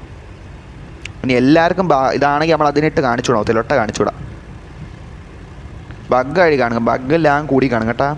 ഇനി എല്ലാവർക്കും ഇതാണെങ്കിൽ നമ്മൾ അതിനിട്ട് കാണിച്ചു വിടാം ഒത്തിലൊട്ട കാണിച്ചു വിടാം ബഗ് വഴി കാണുക ബഗ്ഗെല്ലാം കൂടി കാണും കേട്ടാ